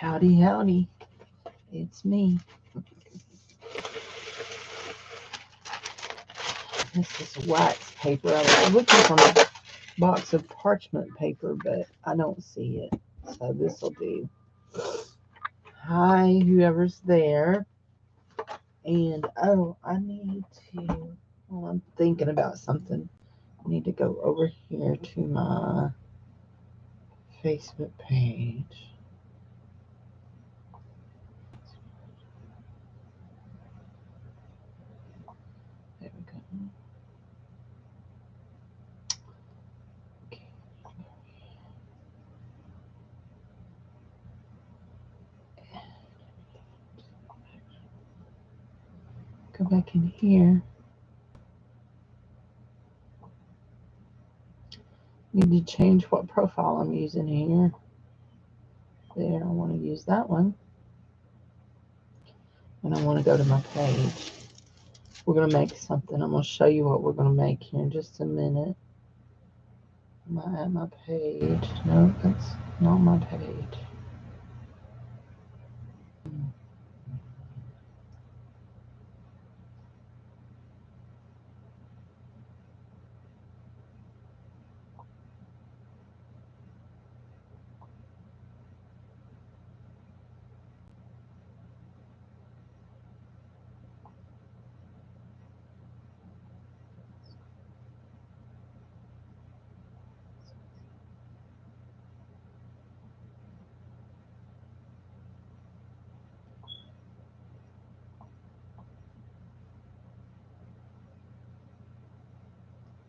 Howdy, howdy. It's me. This is wax paper. I was looking for my box of parchment paper, but I don't see it. So this will do. Hi, whoever's there. And oh, I need to. Well, I'm thinking about something. I need to go over here to my Facebook page. There we go. Okay. Go back in here. Need to change what profile I'm using here. There, I want to use that one. And I want to go to my page. We're going to make something. I'm going to show you what we're going to make here in just a minute. Am I at my page? No, that's not my page.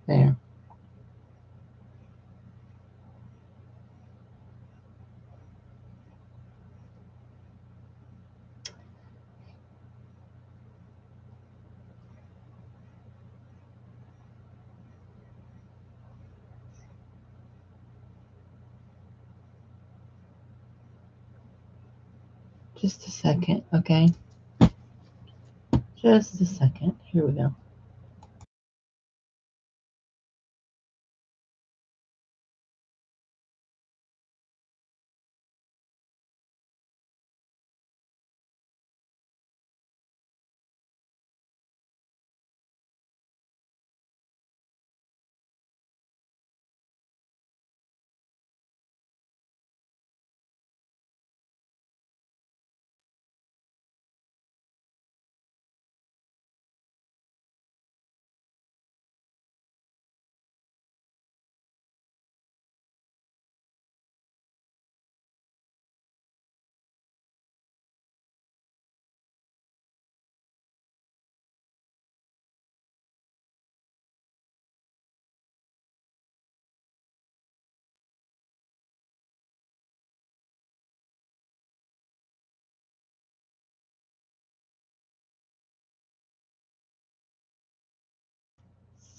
There. Just a second, okay? Just a second. Here we go.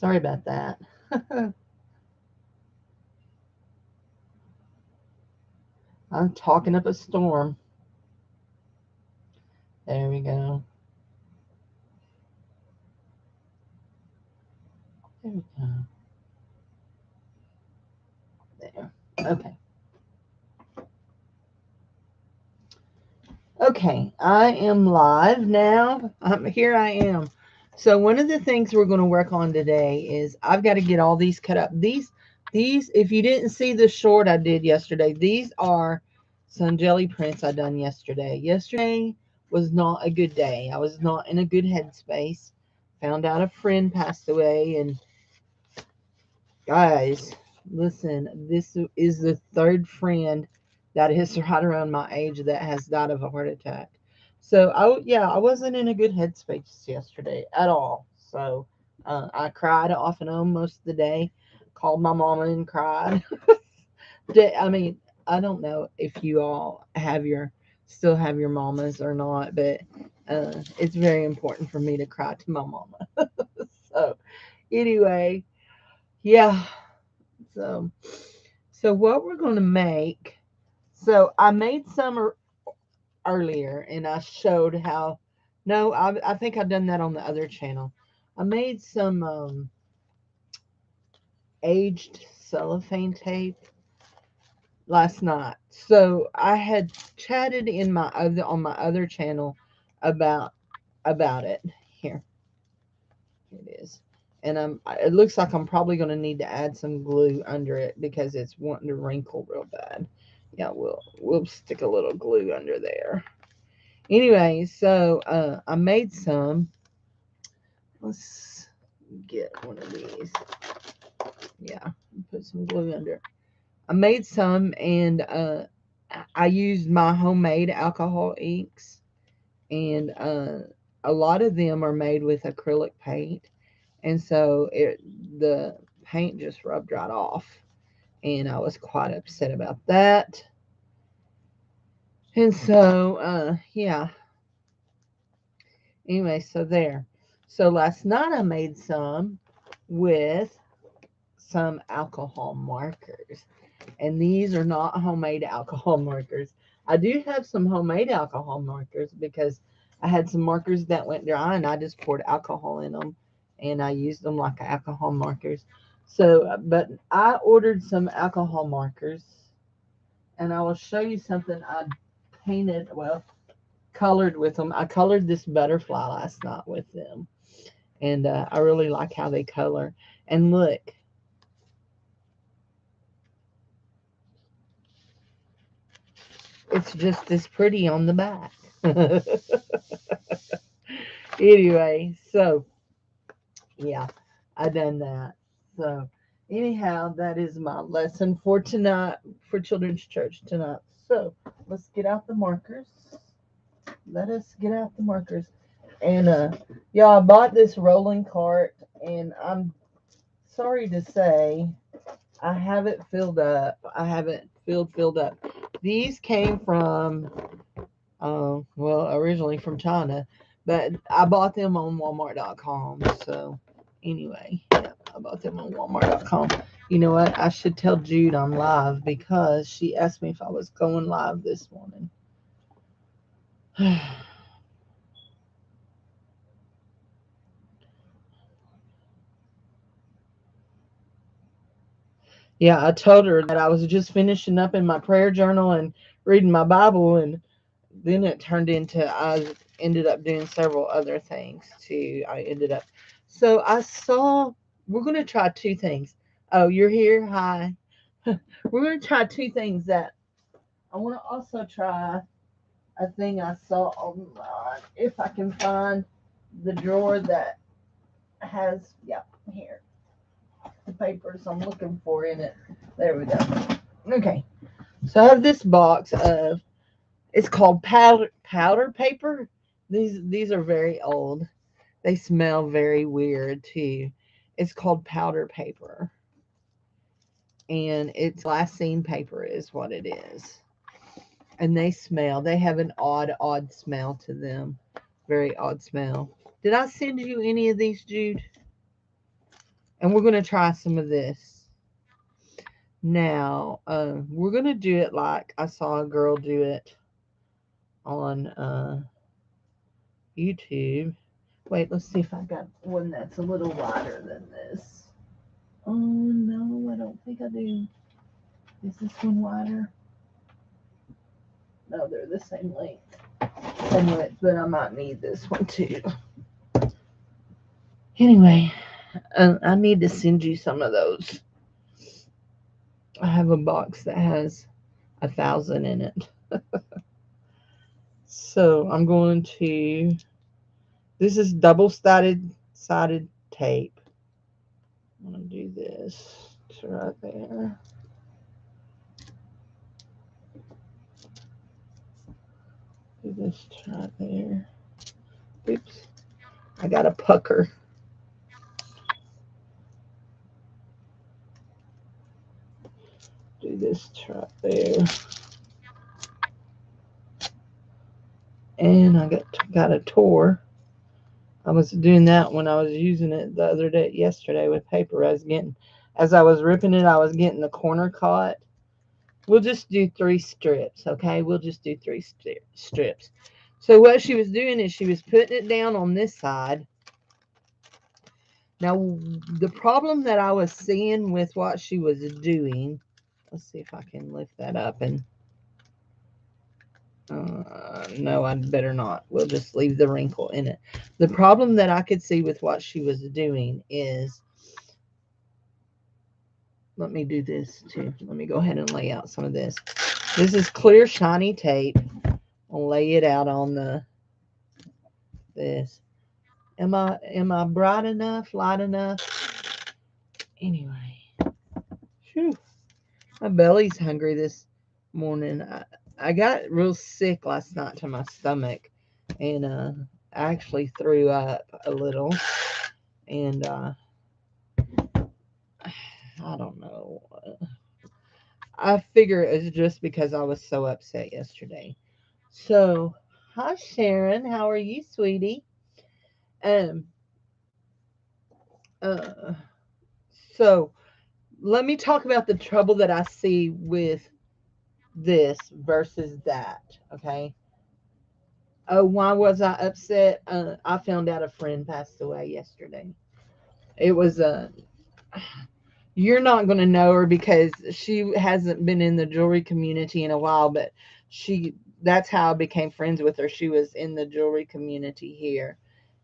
Sorry about that. I'm talking up a storm. There we go. There we go. There. Okay. Okay, I am live now. Here I am. So one of the things we're going to work on today is I've got to get all these cut up. These, if you didn't see the short I did yesterday, these are some jelly prints I done yesterday. Yesterday was not a good day. I was not in a good headspace. Found out a friend passed away, and guys, listen, this is the third friend that is right around my age that has died of a heart attack. So I wasn't in a good headspace yesterday at all. So I cried off and on most of the day. Called my mama and cried. I mean, I don't know if you all still have your mamas or not, but it's very important for me to cry to my mama. So anyway, yeah. So what we're going to make, so I made some earlier and I showed how, no, I think I've done that on the other channel. I made some aged cellophane tape last night. So I had chatted in my other on my other channel about it. Here it is. And it looks like I'm probably going to need to add some glue under it because it's wanting to wrinkle real bad. Yeah, we'll stick a little glue under there. Anyway, so I made some. Let's get one of these. Yeah, put some glue under. I made some, and I used my homemade alcohol inks, and a lot of them are made with acrylic paint, and so the paint just rubbed right off, and I was quite upset about that. And so yeah, anyway, so there. So last night I made some with some alcohol markers. And these are not homemade alcohol markers. I do have some homemade alcohol markers because I had some markers that went dry and I just poured alcohol in them and I used them like alcohol markers. So, but I ordered some alcohol markers and I will show you something I painted, well, colored with them. I colored this butterfly last night with them, and I really like how they color. And look, it's just as pretty on the back. Anyway, so yeah, I done that. So anyhow, that is my lesson for tonight for Children's Church tonight. So let's get out the markers. Let us get out the markers. And yeah, I bought this rolling cart, and I'm sorry to say I haven't filled up. I haven't filled up. These came from well, originally from China, but I bought them on Walmart.com. So anyway, yeah, I bought them on Walmart.com. You know what? I should tell Jude I'm live because she asked me if I was going live this morning. Yeah, I told her that I was just finishing up in my prayer journal and reading my Bible, and then it turned into I ended up doing several other things too. I ended up so I saw we're gonna try two things. Oh, you're here. Hi. We're gonna try two things that I want to also try a thing I saw online. If I can find the drawer that has here the papers I'm looking for in it. There we go. Okay. So I have this box of it's called powder paper. These are very old. They smell very weird too. It's called powder paper, and it's glassine paper is what it is. And they smell. They have an odd smell to them. Very odd smell. Did I send you any of these, Jude? And we're gonna try some of this. Now, we're gonna do it like I saw a girl do it on YouTube. Wait, let's see if I got one that's a little wider than this. Oh, no, I don't think I do. Is this one wider? No, they're the same length. Same width, but I might need this one too. Anyway, I need to send you some of those. I have a box that has 1,000 in it. So I'm going to, this is double-sided tape. I'm going to do this right there. Do this right there. Oops. I got a pucker. Do this right there. And I got a tour. I was doing that when I was using it the other day, yesterday with paper. As I was ripping it, I was getting the corner caught. We'll just do 3 strips, okay? We'll just do 3 strips. So what she was doing is she was putting it down on this side. Now, the problem that I was seeing with what she was doing let's see if I can lift that up and no, I'd better not. We'll just leave the wrinkle in it. The problem that I could see with what she was doing is, let me do this too. Let me go ahead and lay out some of this. This is clear shiny tape. I'll lay it out on this. Am I bright enough, light enough? Anyway, whew, my belly's hungry this morning. I got real sick last night to my stomach, and I actually threw up a little, and I don't know. I figure it's just because I was so upset yesterday. So, hi Sharon, how are you, sweetie? Um, uh, so let me talk about the trouble that I see with this versus that. Okay. Oh, why was I upset? I found out a friend passed away yesterday. It was you're not going to know her because she hasn't been in the jewelry community in a while, but she that's how I became friends with her. She was in the jewelry community here,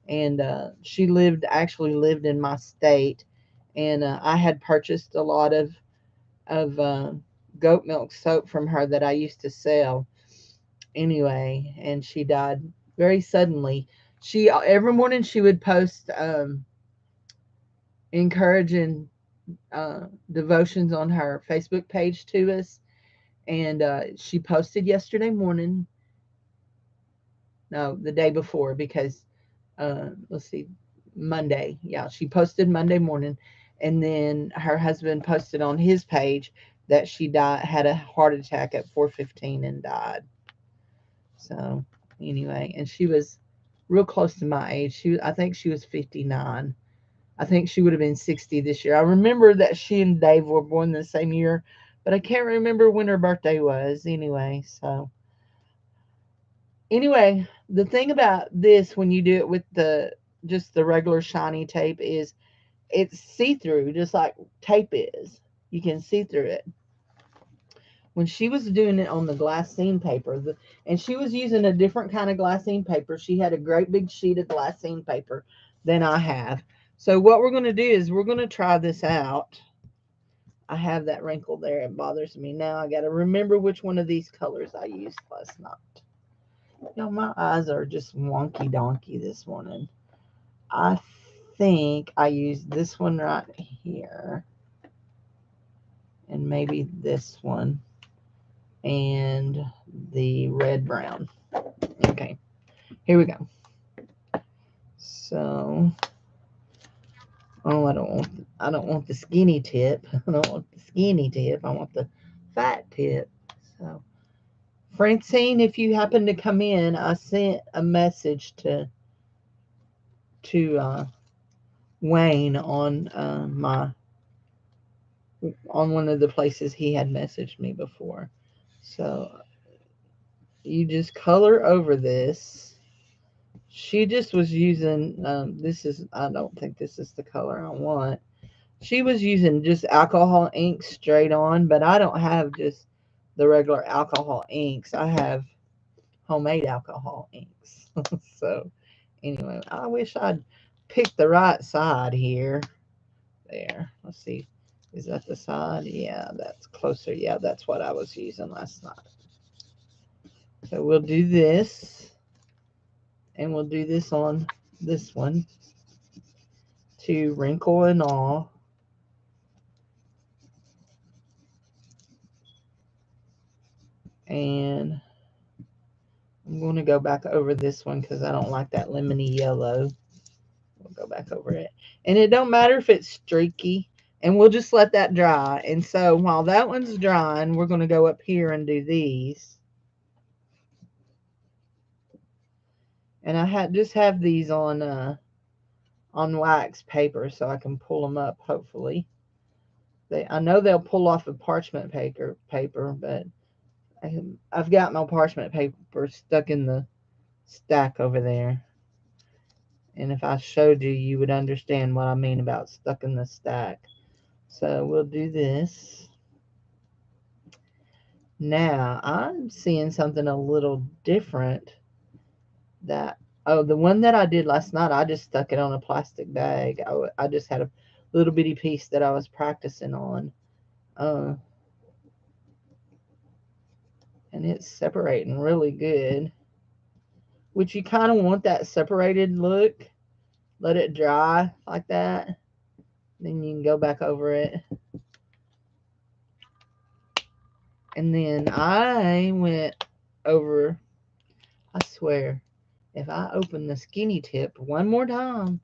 and she actually lived in my state, and I had purchased a lot of goat milk soap from her that I used to sell anyway, and she died very suddenly. She every morning she would post encouraging devotions on her Facebook page to us, and she posted yesterday morning. No, the day before, because let's see, Monday. Yeah, she posted Monday morning, and then her husband posted on his page that she had a heart attack at 4:15 and died. So anyway, and she was real close to my age. I think she was 59. I think she would have been 60 this year. I remember that she and Dave were born the same year, but I can't remember when her birthday was anyway. So anyway, the thing about this when you do it with the just the regular shiny tape is it's see-through, just like tape is. You can see through it. When she was doing it on the glassine paper, and she was using a different kind of glassine paper, she had a great big sheet of glassine paper than I have. So what we're going to do is we're going to try this out. I have that wrinkle there. It bothers me now. I got to remember which one of these colors I used last night. You know, my eyes are just wonky donkey this morning. I think I used this one right here, and maybe this one, and the red brown. Okay, here we go. So, oh, I don't want the skinny tip. I don't want the skinny tip. I want the fat tip. So, Francine, if you happen to come in, I sent a message to Wayne on one of the places he had messaged me before. So you just color over this. She just was using I don't think this is the color I want. She was using just alcohol ink straight on, but I don't have just the regular alcohol inks. I have homemade alcohol inks. So anyway, I wish I'd picked the right side here. There. Let's see. Is that the side? Yeah, that's closer. Yeah, that's what I was using last night. So we'll do this, and we'll do this on this one to wrinkle and all. And I'm going to go back over this one because I don't like that lemony yellow. We'll go back over it. And it don't matter if it's streaky. And we'll just let that dry. And so while that one's drying, we're going to go up here and do these. And I just have these on wax paper so I can pull them up, hopefully. I know they'll pull off of parchment paper, but I've got my parchment paper stuck in the stack over there. And if I showed you, you would understand what I mean about stuck in the stack. So we'll do this. Now I'm seeing something a little different. That the one that I did last night, I just stuck it on a plastic bag. I just had a little bitty piece that I was practicing on, uh, and it's separating really good. Which you kind of want that separated look. Let it dry like that. Then you can go back over it. And then I went over, I swear, if I open the skinny tip one more time,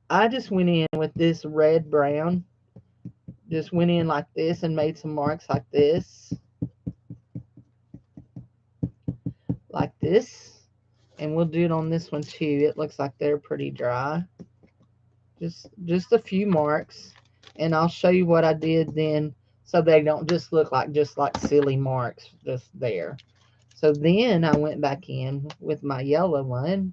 I just went in with this red brown. Just went in like this and made some marks like this. Like this. And we'll do it on this one too. It looks like they're pretty dry. Just a few marks. And I'll show you what I did then so they don't just look like just like silly marks just there. So then I went back in with my yellow one.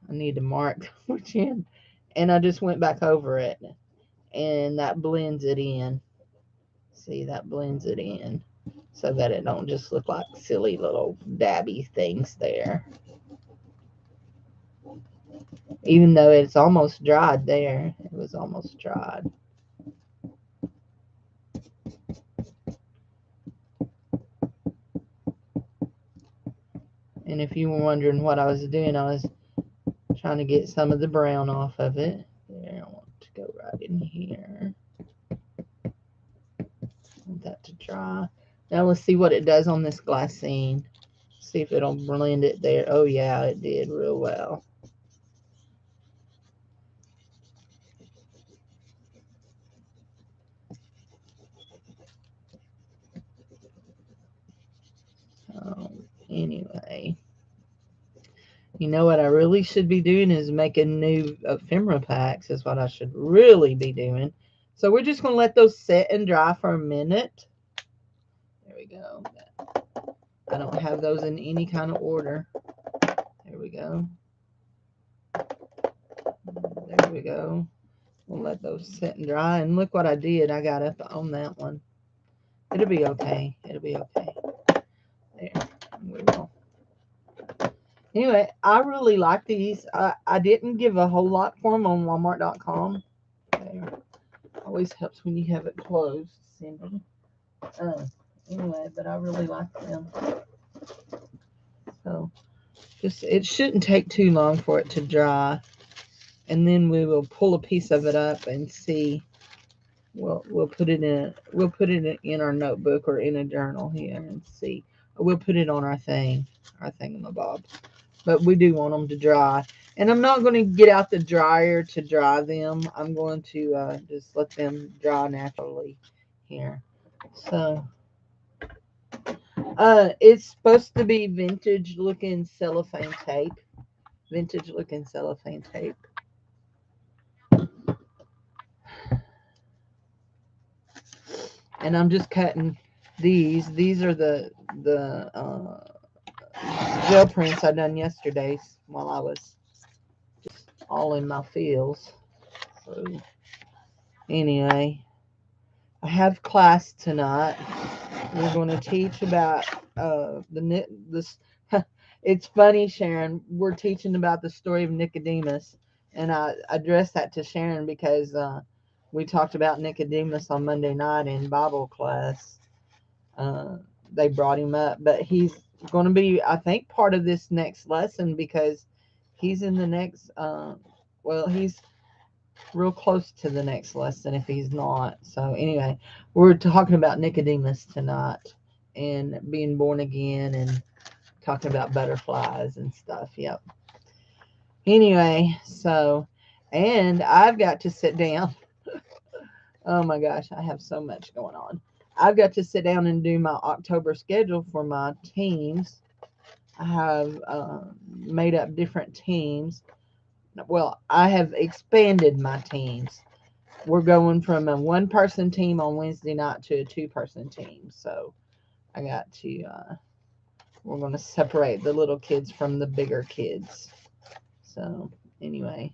I need to mark which end. And I just went back over it. And that blends it in. See, that blends it in. So that it don't just look like silly little dabby things there. Even though it's almost dried there. It was almost dried. And if you were wondering what I was doing, I was trying to get some of the brown off of it. There, I want to go right in here. Want that to dry. Now let's see what it does on this glassine. See if it'll blend it there. Oh yeah, it did real well. Anyway, you know what I really should be doing is making new ephemera packs is what I should really be doing. So we're just going to let those set and dry for a minute. There we go. I don't have those in any kind of order. There we go. There we go. We'll let those set and dry. And look what I did. I got up on that one. It'll be okay. It'll be okay. There. We will. Anyway, I really like these. I didn't give a whole lot for them on Walmart.com. There. Always helps when you have it closed, Cindy. Anyway, but I really like them. So, just it shouldn't take too long for it to dry, and then we will pull a piece of it up and see. We'll put it in our notebook or in a journal here and see. We'll put it on our thingamabob. But we do want them to dry. And I'm not going to get out the dryer to dry them. I'm going to just let them dry naturally here. So, it's supposed to be vintage looking cellophane tape. Vintage looking cellophane tape. And I'm just cutting these. These are the gel prints I done yesterday while I was just all in my fields. So anyway, I have class tonight. We're going to teach about this. It's funny, Sharon. We're teaching about the story of Nicodemus, and I addressed that to Sharon because we talked about Nicodemus on Monday night in Bible class. They brought him up, but he's going to be, I think, part of this next lesson because he's in the next. Well, he's real close to the next lesson if he's not. So anyway, we're talking about Nicodemus tonight and being born again and talking about butterflies and stuff. Yep. Anyway, so, and I've got to sit down. Oh my gosh, I have so much going on. I've got to sit down and do my October schedule for my teams. I have made up different teams. Well, I have expanded my teams. We're going from a one-person team on Wednesday night to a two-person team. So I got to, we're going to separate the little kids from the bigger kids. So anyway,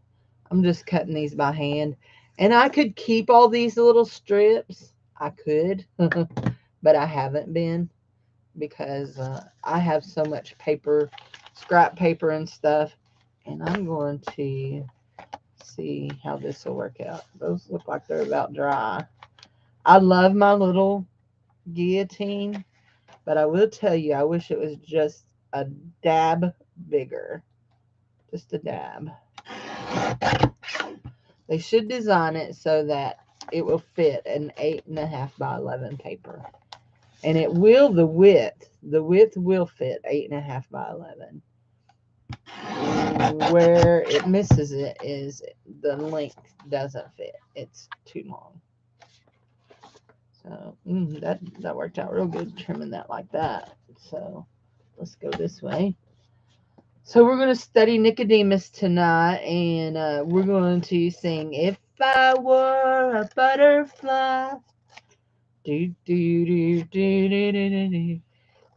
I'm just cutting these by hand. And I could keep all these little strips, I could, but I haven't been because I have so much paper, scrap paper and stuff. And I'm going to see how this will work out. Those look like they're about dry. I love my little guillotine, but I will tell you, I wish it was just a dab bigger. Just a dab. They should design it so that it will fit an 8.5 by 11 paper. And it will, the width will fit 8.5 by 11. Where it misses it is the length doesn't fit. It's too long. So that worked out real good, trimming that like that. So let's go this way. So we're going to study Nicodemus tonight, and we're going to sing "If I Were a Butterfly." Do do do do do do do do.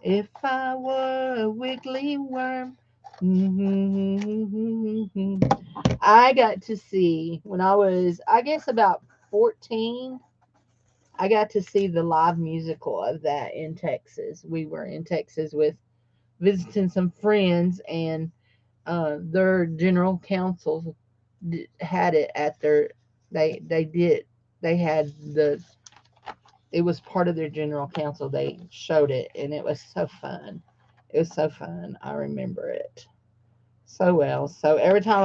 If I were a wiggly worm. I got to see when I was, I guess, about 14. I got to see the live musical of that in Texas. We were in Texas with visiting some friends, and their general council had it at their. They did. They had the. It was part of their general council. They showed it, and it was so fun. It was so fun. I remember it so well. So every time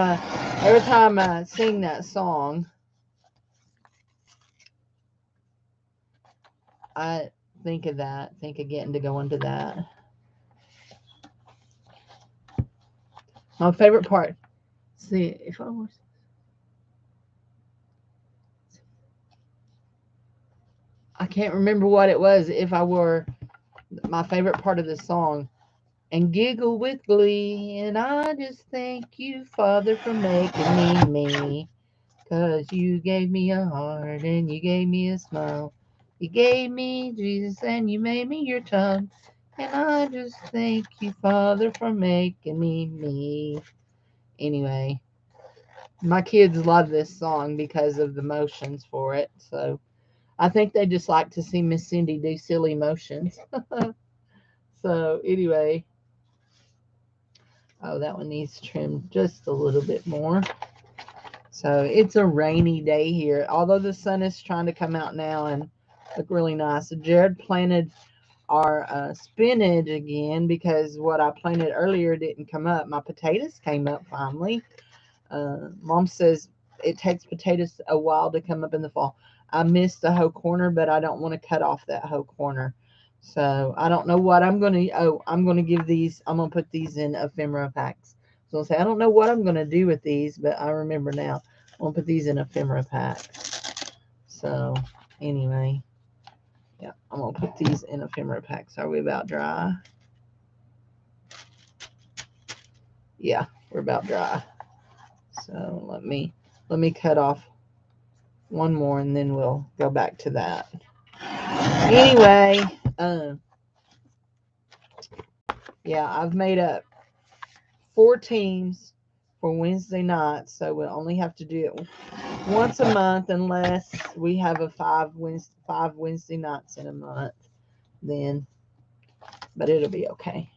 I sing that song, I think of that. Think of getting to go into that. My favorite part. See, if I was, I can't remember what it was. If I were my favorite part of the song, and giggle with glee, and I just thank you, Father, for making me. 'Cause you gave me a heart and you gave me a smile. You gave me Jesus and you made me your child. And I just thank you, Father, for making me. Anyway, my kids love this song because of the motions for it. So I think they just like to see Miss Cindy do silly motions. So anyway, oh, that one needs trimmed just a little bit more. So it's a rainy day here, although the sun is trying to come out now and look really nice. So Jared planted our spinach again because what I planted earlier didn't come up. My potatoes came up finally. Mom says it takes potatoes a while to come up in the fall. I missed the whole corner, but I don't want to cut off that whole corner. So I don't know what I'm going to, I'm going to give these, I'm going to put these in ephemera packs. So I'll say, I don't know what I'm going to do with these, but I remember now. I'm going to put these in ephemera packs. So anyway, yeah, I'm going to put these in ephemera packs. Are we about dry? Yeah, we're about dry. So let me cut off one more and then we'll go back to that. Anyway, yeah, I've made up 4 teams for Wednesday night, so we'll only have to do it once a month unless we have a 5 Wednesday nights in a month. Then, but it'll be okay.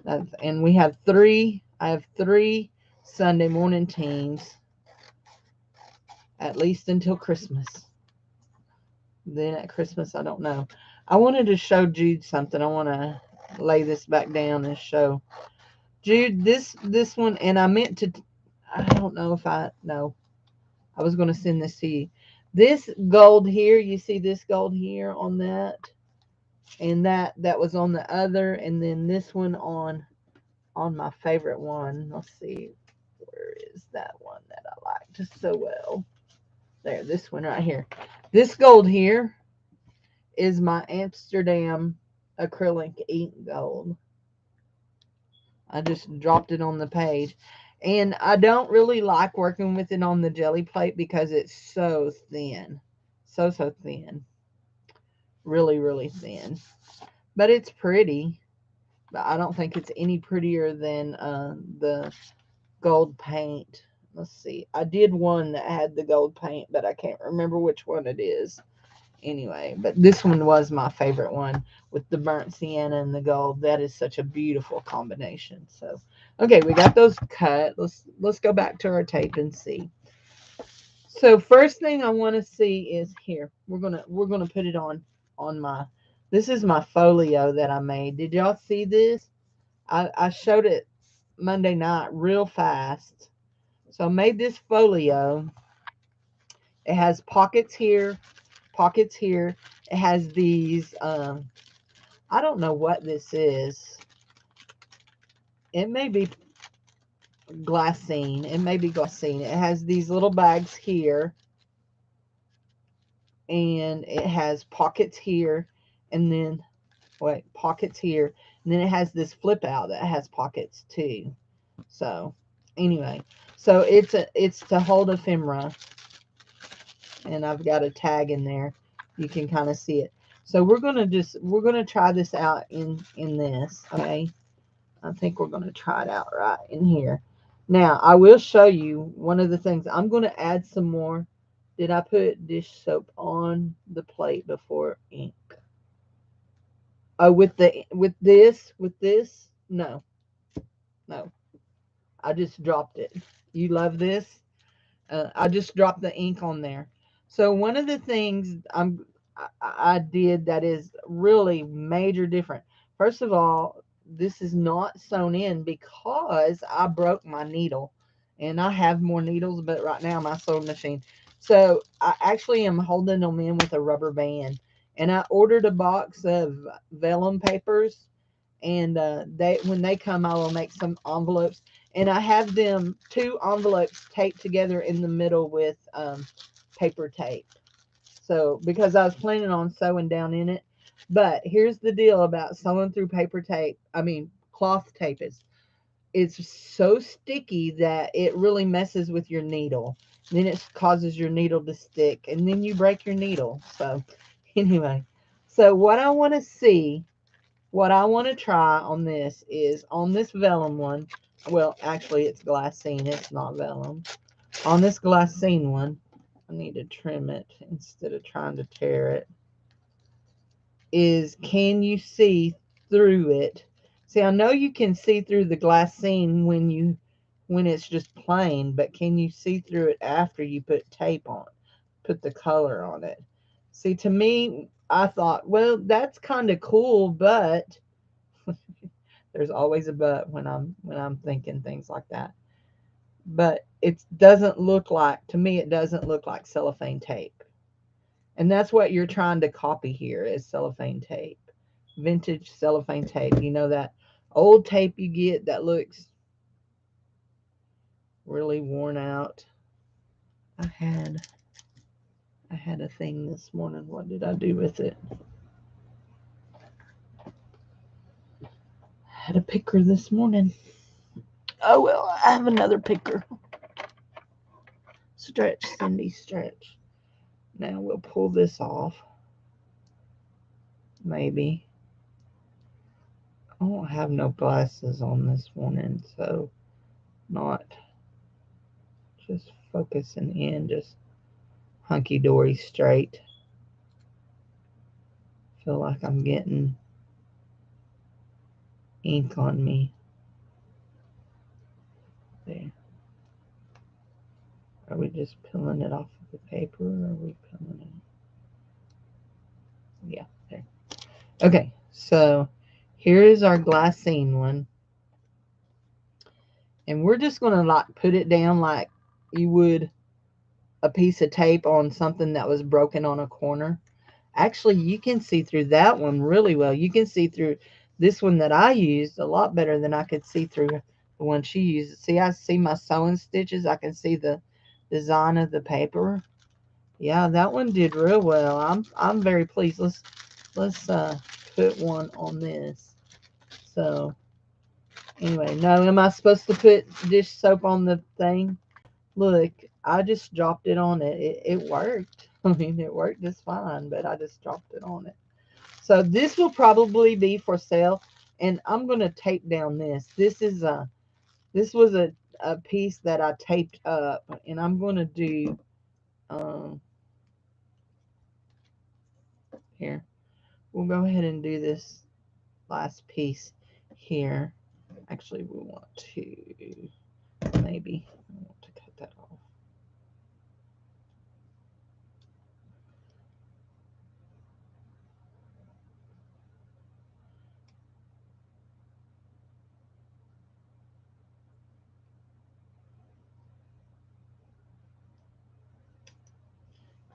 And we have 3. I have 3 Sunday morning teams, at least until Christmas. Then at Christmas, I don't know. I wanted to show Jude something. I want to lay this back down and show Jude this one. And I meant to, I don't know if I was going to send this to you. This gold here, you see this gold here on that, and that was on the other, and then this one on my favorite one. Let's see, where is that one that I liked so well? There, this one right here. This gold here is my Amsterdam acrylic ink gold. I just dropped it on the page. And I don't really like working with it on the jelly plate because it's so thin. So thin. Really, really thin. But it's pretty. But I don't think it's any prettier than the gold paint. Let's see. I did one that had the gold paint, but I can't remember which one it is. Anyway, but this one was my favorite one with the burnt sienna and the gold. That is such a beautiful combination. So, okay, we got those cut. Let's go back to our tape and see. So first thing I want to see is here. We're gonna put it on my. This is my folio that I made. Did y'all see this? I showed it Monday night real fast. So I made this folio. It has pockets here, pockets here. It has these. I don't know what this is. It may be glassine. It may be glassine. It has these little bags here, and it has pockets here, and then wait, pockets here, and then it has this flip out that has pockets too. So anyway, so it's to hold ephemera, and I've got a tag in there. You can kind of see it. So we're gonna try this out in this. Okay, I think we're gonna try it out right in here. Now I will show you one of the things. I'm gonna add some more. Did I put dish soap on the plate before ink? Oh, with this? No, no. I just dropped it. You love this? I just dropped the ink on there. So one of the things I did that is really major different. First of all, this is not sewn in because I broke my needle, and I have more needles, but right now my sewing machine. So I actually am holding them in with a rubber band, and I ordered a box of vellum papers, and they when they come, I will make some envelopes, and I have them two envelopes taped together in the middle with paper tape. So because I was planning on sewing down in it, but here's the deal about sewing through paper tape. I mean cloth tape is it's so sticky that it really messes with your needle. Then it causes your needle to stick, and then you break your needle. So anyway, so what I want to try on this is on this vellum one. Well, actually, it's glassine. It's not vellum. On this glassine one, I need to trim it instead of trying to tear it. Is can you see through it? See, I know you can see through the glassine when it's just plain, but can you see through it after you put tape on, put the color on it? See, to me, I thought, well, that's kind of cool, but there's always a but when I'm thinking things like that. But it doesn't look like to me. It doesn't look like cellophane tape, and that's what you're trying to copy here is cellophane tape, vintage cellophane tape. You know that old tape you get that looks really worn out. I had I had a thing this morning. What did I do with it? I had a picker this morning. Oh well, I have another picker. Stretch, Cindy, stretch. Now we'll pull this off. Maybe. I don't have no glasses on this morning, so not just focusing in, just hunky dory straight. Feel like I'm getting ink on me. There. Are we just peeling it off of the paper, or are we peeling it? Yeah, there. Okay, so here is our glassine one. And we're just going to like put it down like you would a piece of tape on something that was broken on a corner. Actually, you can see through that one really well. You can see through this one that I used a lot better than I could see through the one she used. See, I see my sewing stitches. I can see the design of the paper. Yeah, that one did real well. I'm very pleased. Let's put one on this. So anyway, no, am I supposed to put dish soap on the thing? Look, I just dropped it on it. It worked. I mean, it worked just fine, but I just dropped it on it. So this will probably be for sale, and I'm going to tape down this. This was a piece that I taped up, and I'm going to do um Here, we'll go ahead and do this last piece here. Actually, we want to, maybe, I want to cut that off.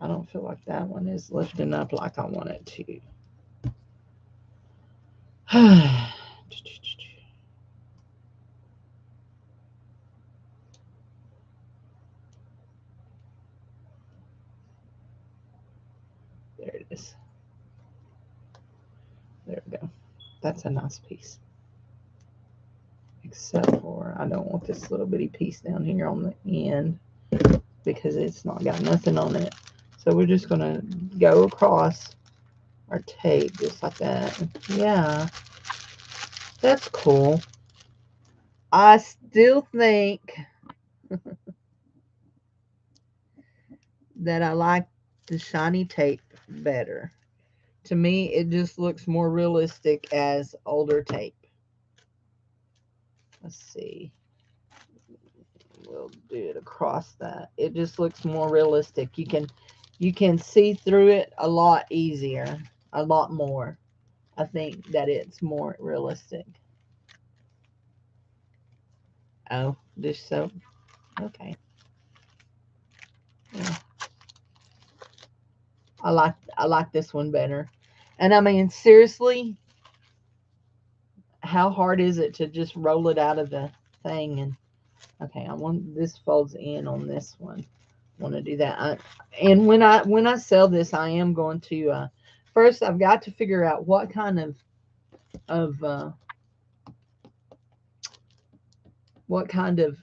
I don't feel like that one is lifting up like I want it to. There it is. There we go. That's a nice piece. Except for I don't want this little bitty piece down here on the end because it's not got nothing on it. So we're just going to go across our tape just like that. Yeah, that's cool. I still think that I like the shiny tape better. To me, it just looks more realistic as older tape. Let's see. We'll do it across that. It just looks more realistic. You can see through it a lot easier, a lot more. I think that it's more realistic. Oh, dish soap. Okay. Yeah. I like this one better. And I mean, seriously, how hard is it to just roll it out of the thing? And okay, I want this folds in on this one. I want to do that. And when I sell this, I am going to first I've got to figure out what kind of what kind of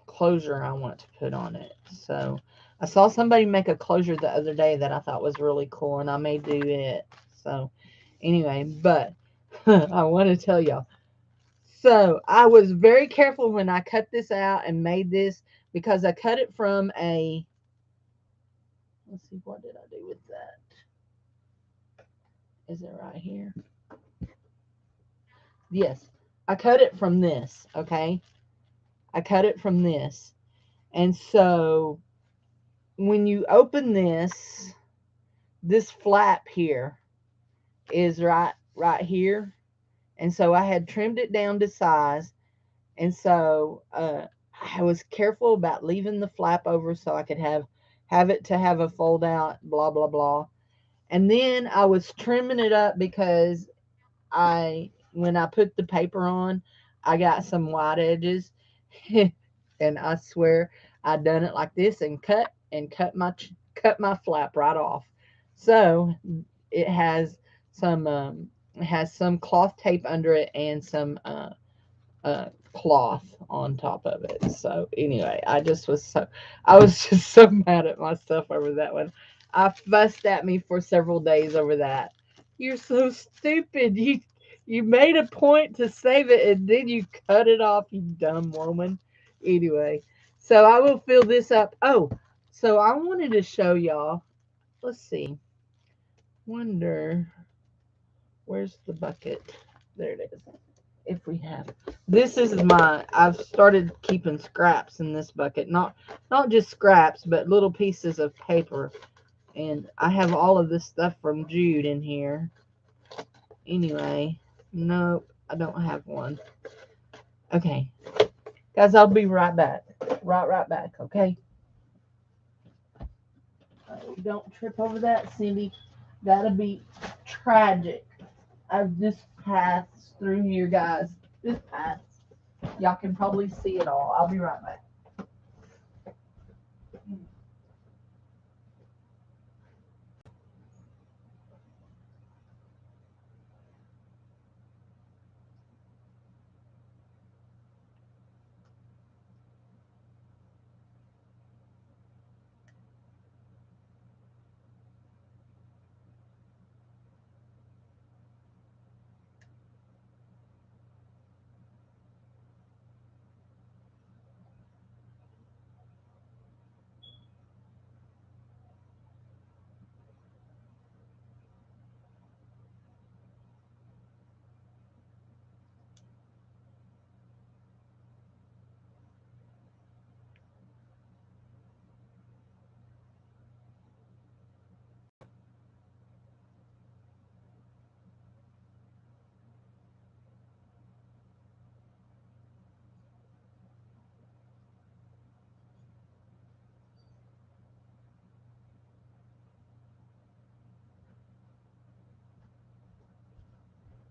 closure I want to put on it. So I saw somebody make a closure the other day that I thought was really cool, and I may do it. So anyway, but I want to tell y'all. So I was very careful when I cut this out and made this because I cut it from a, let's see, what did I do with that? Is it right here? Yes, I cut it from this, okay? I cut it from this. And so when you open this flap here is right here. And so I had trimmed it down to size. And so I was careful about leaving the flap over so I could have it to have a fold out, blah blah blah. And then I was trimming it up because I when I put the paper on, I got some white edges, and I swear I done it like this and cut my flap right off. So it has some cloth tape under it and some cloth on top of it. So anyway, I was just so mad at myself over that one. I fussed at me for several days over that. You're so stupid. You made a point to save it and then you cut it off, you dumb woman. Anyway, so I will fill this up. Oh, so I wanted to show y'all. Let's see. Wonder where's the bucket? There it is. If we have this is my I've started keeping scraps in this bucket, not just scraps but little pieces of paper, and I have all of this stuff from Jude in here. Anyway, nope, I don't have one. Okay, guys, I'll be right back. Right back. Okay, don't trip over that, Cindy. That'll be tragic. I've just passed through here, guys. Just passed. Y'all can probably see it all. I'll be right back.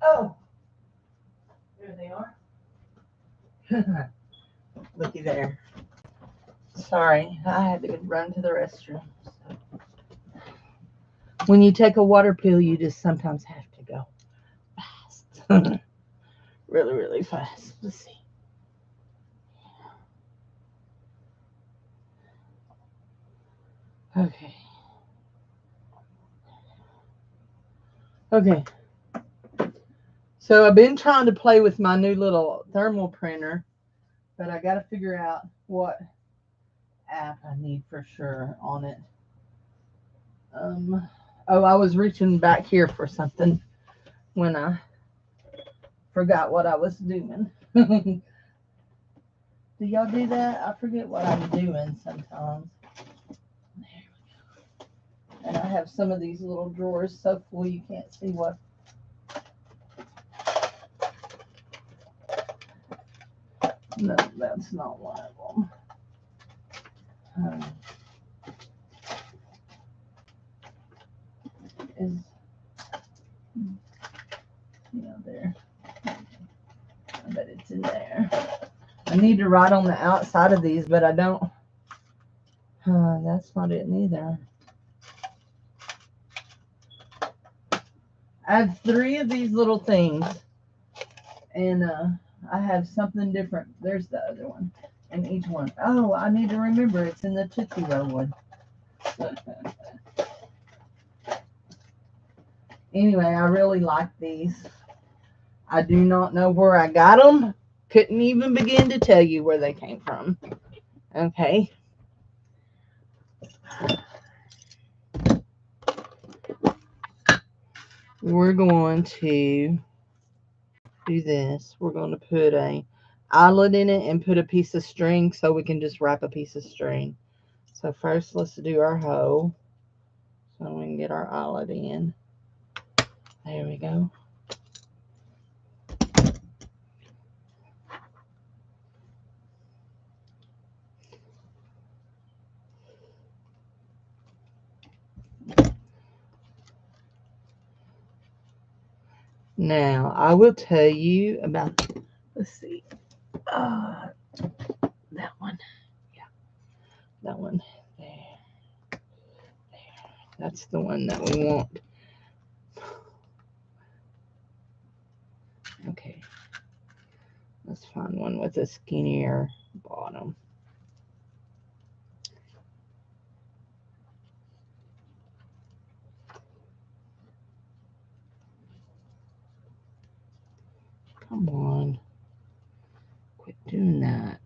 Oh, there they are. Looky there. Sorry, I had to run to the restroom. So. When you take a water pill, you just sometimes have to go fast. Really, really fast. Let's see. Okay. Okay. So I've been trying to play with my new little thermal printer, but I got to figure out what app I need for sure on it. Oh, I was reaching back here for something when I forgot what I was doing. Do y'all do that? I forget what I'm doing sometimes. There we go. And I have some of these little drawers so full you can't see what. No, that's not one of them. Is there. I bet it's in there. I need to write on the outside of these, but I don't. That's not it neither. I have 3 of these little things, and I have something different. There's the other one, and each one. Oh, I need to remember it's in the Tootsie Roll one. Anyway, I really like these. I do not know where I got them. Couldn't even begin to tell you where they came from. Okay. We're going to do this. We're going to put a eyelet in it and put a piece of string so we can just wrap a piece of string. So first let's do our hole so we can get our eyelet in. There we go. Now I will tell you about, let's see, that one. Yeah, that one. There. That's the one that we want. Okay. Let's find one with a skinnier bottom. Come on. Quit doing that.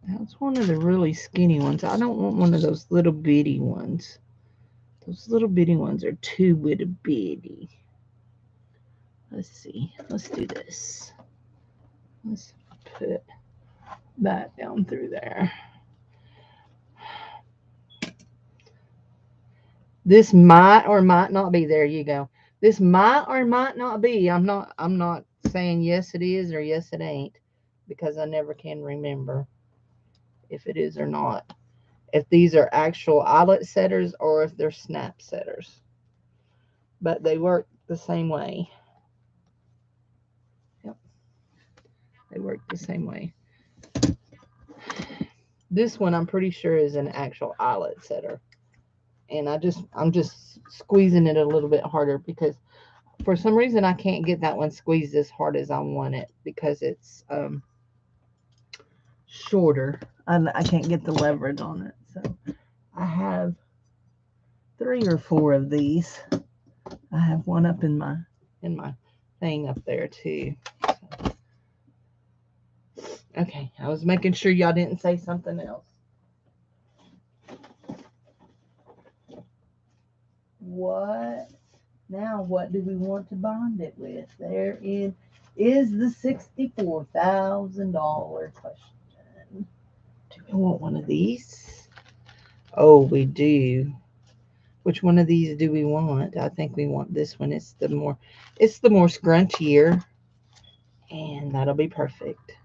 That's one of the really skinny ones. I don't want one of those little bitty ones. Those little bitty ones are too little bitty. Let's see. Let's do this. Let's put that down through there. This might or might not be. There you go. This might or might not be. I'm not saying yes it is or yes it ain't, because I never can remember if it is or not. If these are actual eyelet setters or if they're snap setters. But they work the same way. Yep. They work the same way. This one I'm pretty sure is an actual eyelet setter. And I'm just squeezing it a little bit harder because for some reason I can't get that one squeezed as hard as I want it because it's shorter. I can't get the leverage on it. So I have 3 or 4 of these. I have one up in my thing up there too. So. Okay, I was making sure y'all didn't say something else. What? Now, what do we want to bond it with? Therein is the $64,000 question. Do we want one of these? Oh, we do. Which one of these do we want? I think we want this one. It's the more scrunchier, and that'll be perfect.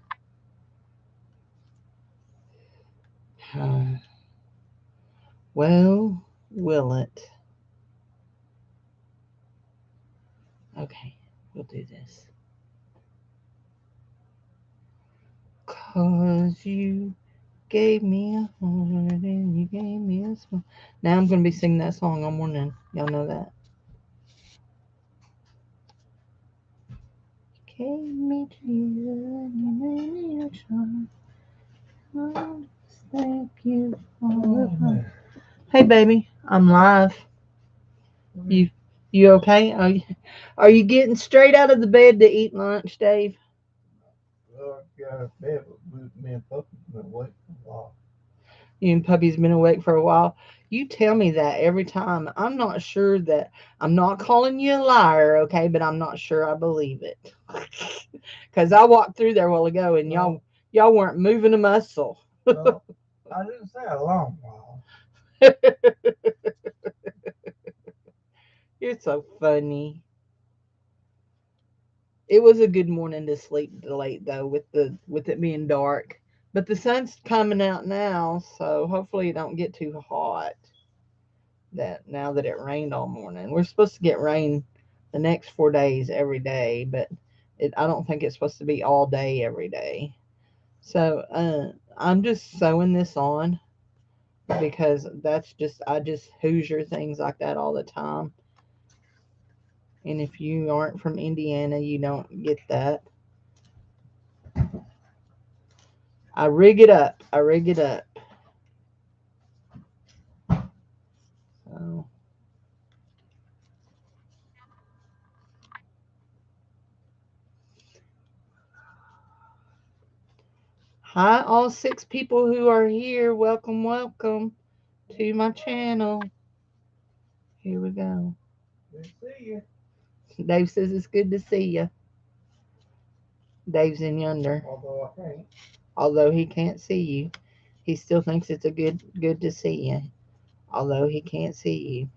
Well, will it? Okay, we'll do this. 'Cause you gave me a heart and you gave me a smile. Now I'm going to be singing that song all morning. Y'all know that. Gave me Jesus and you made me a child. Oh, thank you for the fun. Hey, baby, I'm live. You you okay? Are you getting straight out of the bed to eat lunch, Dave? Well, I got out of bed, but me and Puppy's been awake for a while. You and Puppy's been awake for a while. You tell me that every time. I'm not sure that I'm not calling you a liar, okay? But I'm not sure I believe it. Cause I walked through there a while ago and No, y'all weren't moving a muscle. no, I didn't say a long while. You're so funny. It was a good morning to sleep late though, with it being dark. But the sun's coming out now, so hopefully it don't get too hot. That now that it rained all morning, we're supposed to get rain the next 4 days every day, but I don't think it's supposed to be all day every day. So I'm just sewing this on because I just Hoosier things like that all the time. And if you aren't from Indiana, you don't get that. I rig it up. I rig it up. So, hi, all 6 people who are here. Welcome, welcome to my channel. Here we go. Good to see you. Dave says it's good to see you. Dave's in yonder. Although I can't. Although he can't see you, he still thinks it's a good to see you. Although he can't see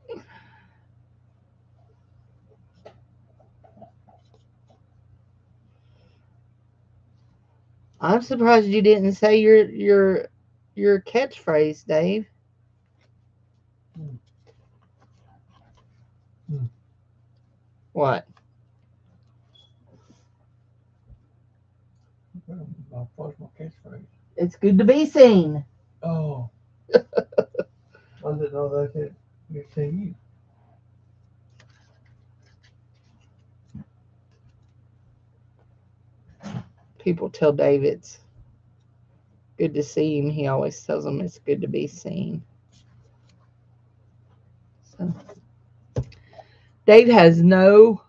you. I'm surprised you didn't say your catchphrase, Dave. Hmm. Hmm. What? My personal catchphrase. It's good to be seen. Oh, I didn't know that could see you. People tell Dave it's good to see him. He always tells them it's good to be seen. So Dave has no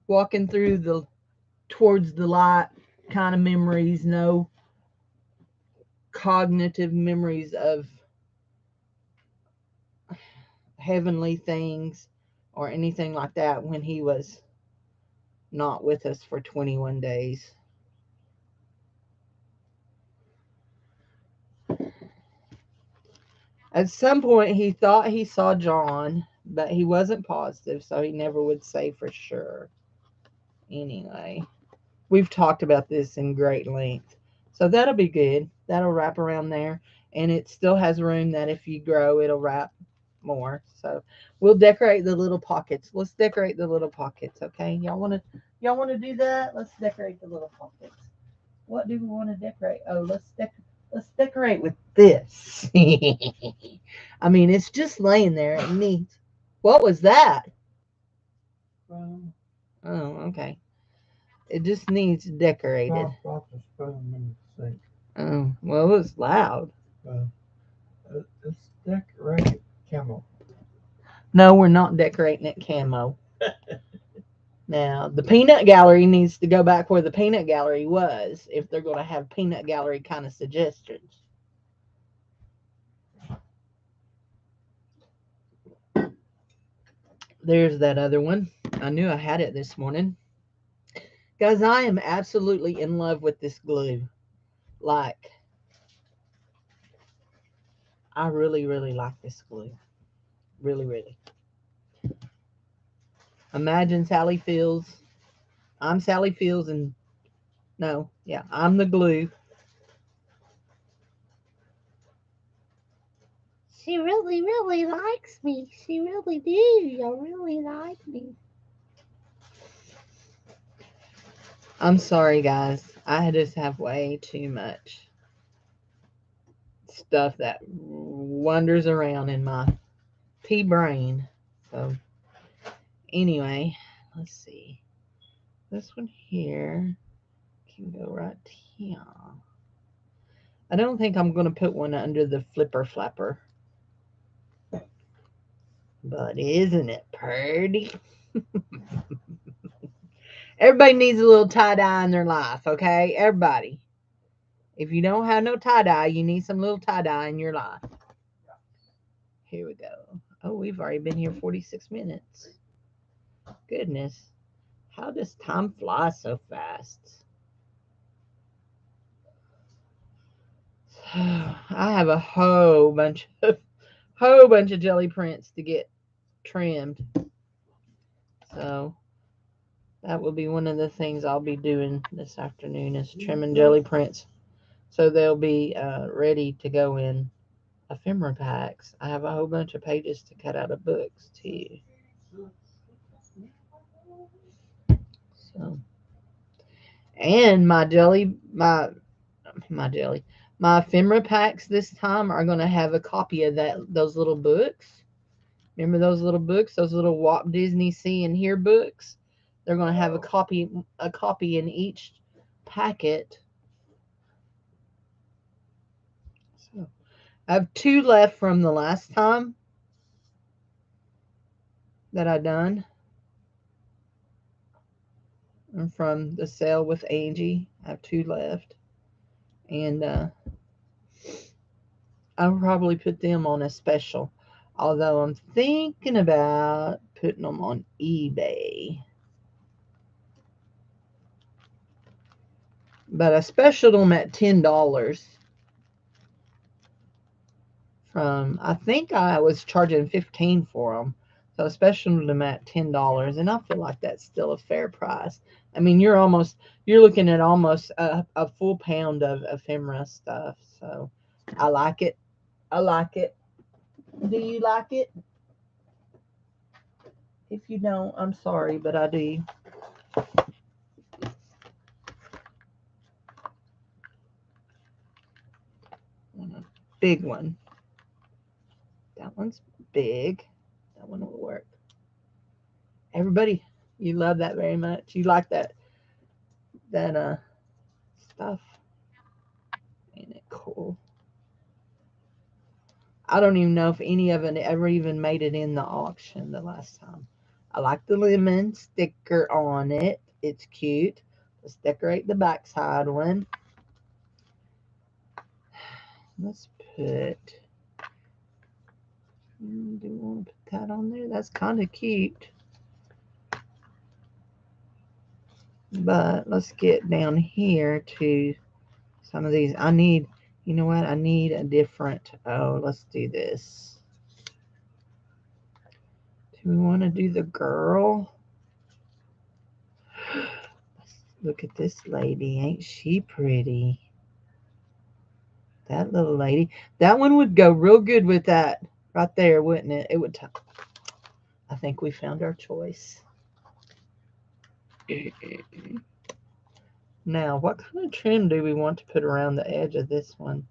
walking through the towards the light kind of memories, no cognitive memories of heavenly things or anything like that when he was not with us for 21 days. At some point, he thought he saw John, but he wasn't positive, so he never would say for sure. Anyway, we've talked about this in great length. So that'll be good. That'll wrap around there. And it still has room that if you grow, it'll wrap more. So we'll decorate the little pockets. Let's decorate the little pockets, okay? Y'all wanna do that? Let's decorate the little pockets. What do we want to decorate? Oh, let's decorate with this. I mean, it's just laying there. It needs. What was that? Spoon. Oh, okay. It just needs decorated. John dropped a spoon in the sink. Oh, well, it was loud. Uh, it's decorated camel. No, we're not decorating it camo. Now, the peanut gallery needs to go back where the peanut gallery was if they're going to have peanut gallery kind of suggestions. There's that other one. I knew I had it this morning. Guys, I am absolutely in love with this glue. Like, I really, really like this glue. Really, really. Imagine Sally Fields. I'm Sally Fields, and no, yeah, I'm the glue. She really, really likes me. She really do. You really like me. I'm sorry, guys. I just have way too much stuff that wanders around in my pea brain. So, anyway, let's see. This one here can go right here. I don't think I'm going to put one under the flipper flapper. But isn't it pretty? Everybody needs a little tie-dye in their life, okay? Everybody. If you don't have no tie-dye, you need some little tie-dye in your life. Here we go. Oh, we've already been here 46 minutes. Goodness. How does time fly so fast? I have a whole bunch of jelly prints to get trimmed. So that will be one of the things I'll be doing this afternoon is trimming jelly prints. So they'll be ready to go in ephemera packs. I have a whole bunch of pages to cut out of books too. So and my ephemera packs this time are going to have a copy of those little books. Remember those little books, those little Walt Disney See and Hear books? They're going to have a copy in each packet. So I have 2 left from the last time that I done, and from the sale with Angie. I have 2 left, and I'll probably put them on a special. Although I'm thinking about putting them on eBay. But I specialed them at $10 from, I think I was charging 15 for them. So I specialed them at $10, and I feel like that's still a fair price. I mean, you're looking at almost a full pound of ephemera stuff. So I like it. I like it. Do you like it? If you don't, I'm sorry, but I do. Big one. That one's big. That one will work. Everybody, you love that very much. You like that stuff. Ain't it cool? I don't even know if any of it ever even made it in the auction the last time. I like the lemon sticker on it. It's cute. Let's decorate the backside one. Let's put. Do we want to put that on there? That's kind of cute. But let's get down here to some of these. You know what? I need a different. Oh, let's do this. Do we want to do the girl? Look at this lady. Ain't she pretty? That little lady. That one would go real good with that right there, wouldn't it? It would. I think we found our choice. Now, what kind of trim do we want to put around the edge of this one?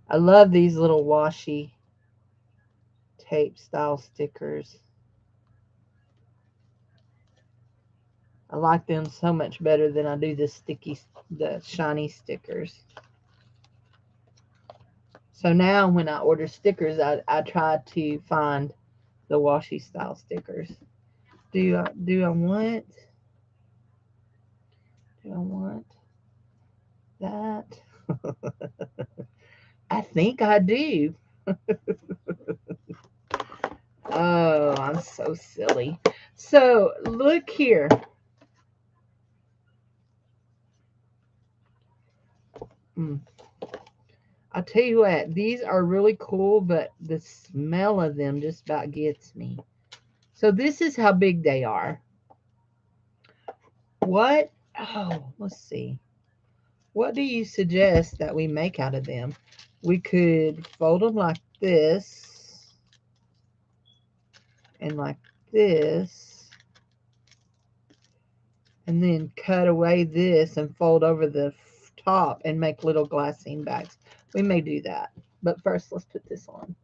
I love these little washi tape style stickers. I like them so much better than I do the shiny stickers. So now when I order stickers, I try to find the washi style stickers. Do I want that? I think I do. Oh, I'm so silly. So look here. I'll tell you what, these are really cool, but the smell of them just about gets me. So this is how big they are. what? Oh, let's see. What do you suggest that we make out of them? We could fold them like this and like this, and then cut away this and fold over the top and make little glassine bags. We may do that. But first, let's put this on.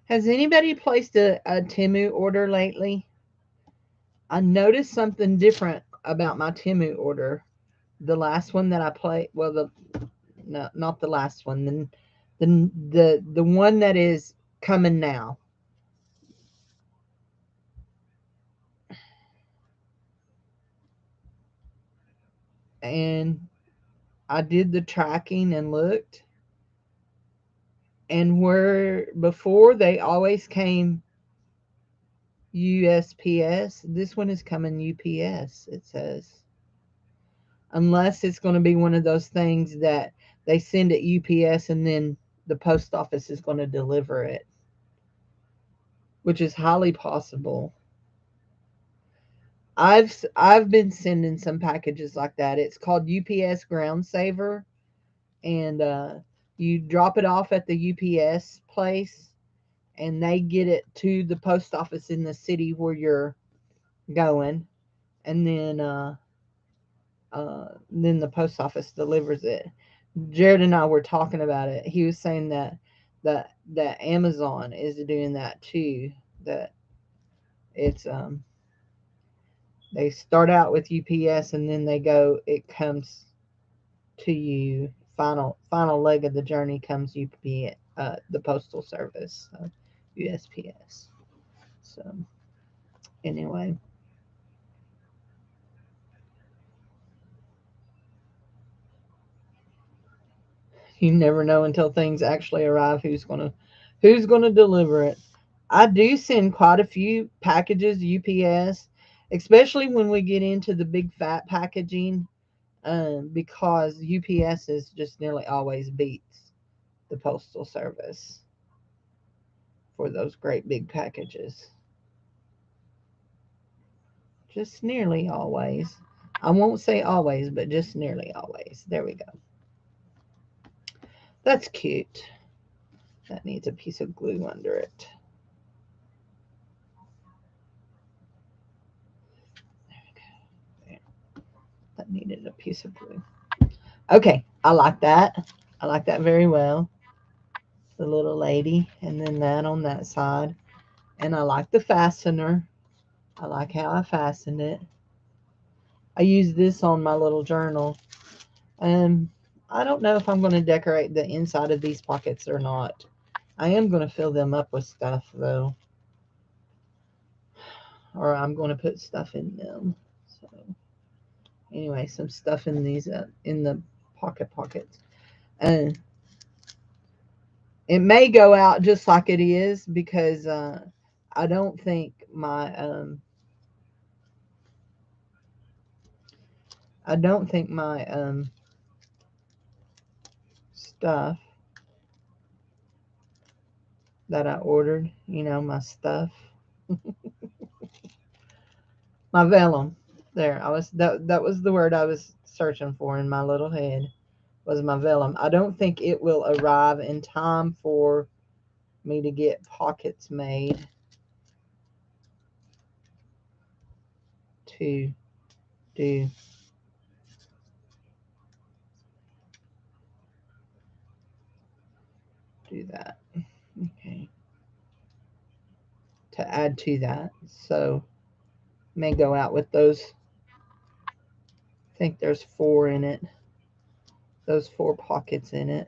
Has anybody placed a Timu order lately? I noticed something different about my Timu order. The last one that I played, well, the no, not the last one, the one that is coming now. And I did the tracking and looked, and where before they always came USPS, this one is coming UPS, it says. Unless it's going to be one of those things that they send it UPS and then the post office is going to deliver it, which is highly possible. I've been sending some packages like that. It's called UPS Ground Saver, and you drop it off at the UPS place, and they get it to the post office in the city where you're going, and then the post office delivers it. Jared and I were talking about it. He was saying that Amazon is doing that too. That it's they start out with UPS and then it comes to you. Final leg of the journey comes UPS, the postal service, USPS. So anyway, you never know until things actually arrive who's gonna deliver it. I do send quite a few packages UPS, especially when we get into the big fat packaging, because UPS is just nearly always beats the postal service for those great big packages. Just nearly always. I won't say always, but just nearly always. There we go. That's cute. That needs a piece of glue under it. There we go. There. That needed a piece of glue. Okay, I like that. I like that very well. The little lady, and then that on that side. And I like the fastener. I like how I fastened it. I use this on my little journal. Um, I don't know if I'm going to decorate the inside of these pockets or not. I am going to fill them up with stuff though, or I'm going to put stuff in them. So anyway, some stuff in these in the pockets. And it may go out just like it is because I don't think my stuff that I ordered, my stuff, my vellum. There, that was the word I was searching for in my little head, was my vellum. I don't think it will arrive in time for me to get pockets made to do that. Okay. To add to that. So may go out with those. I think there's 4 in it. Those 4 pockets in it.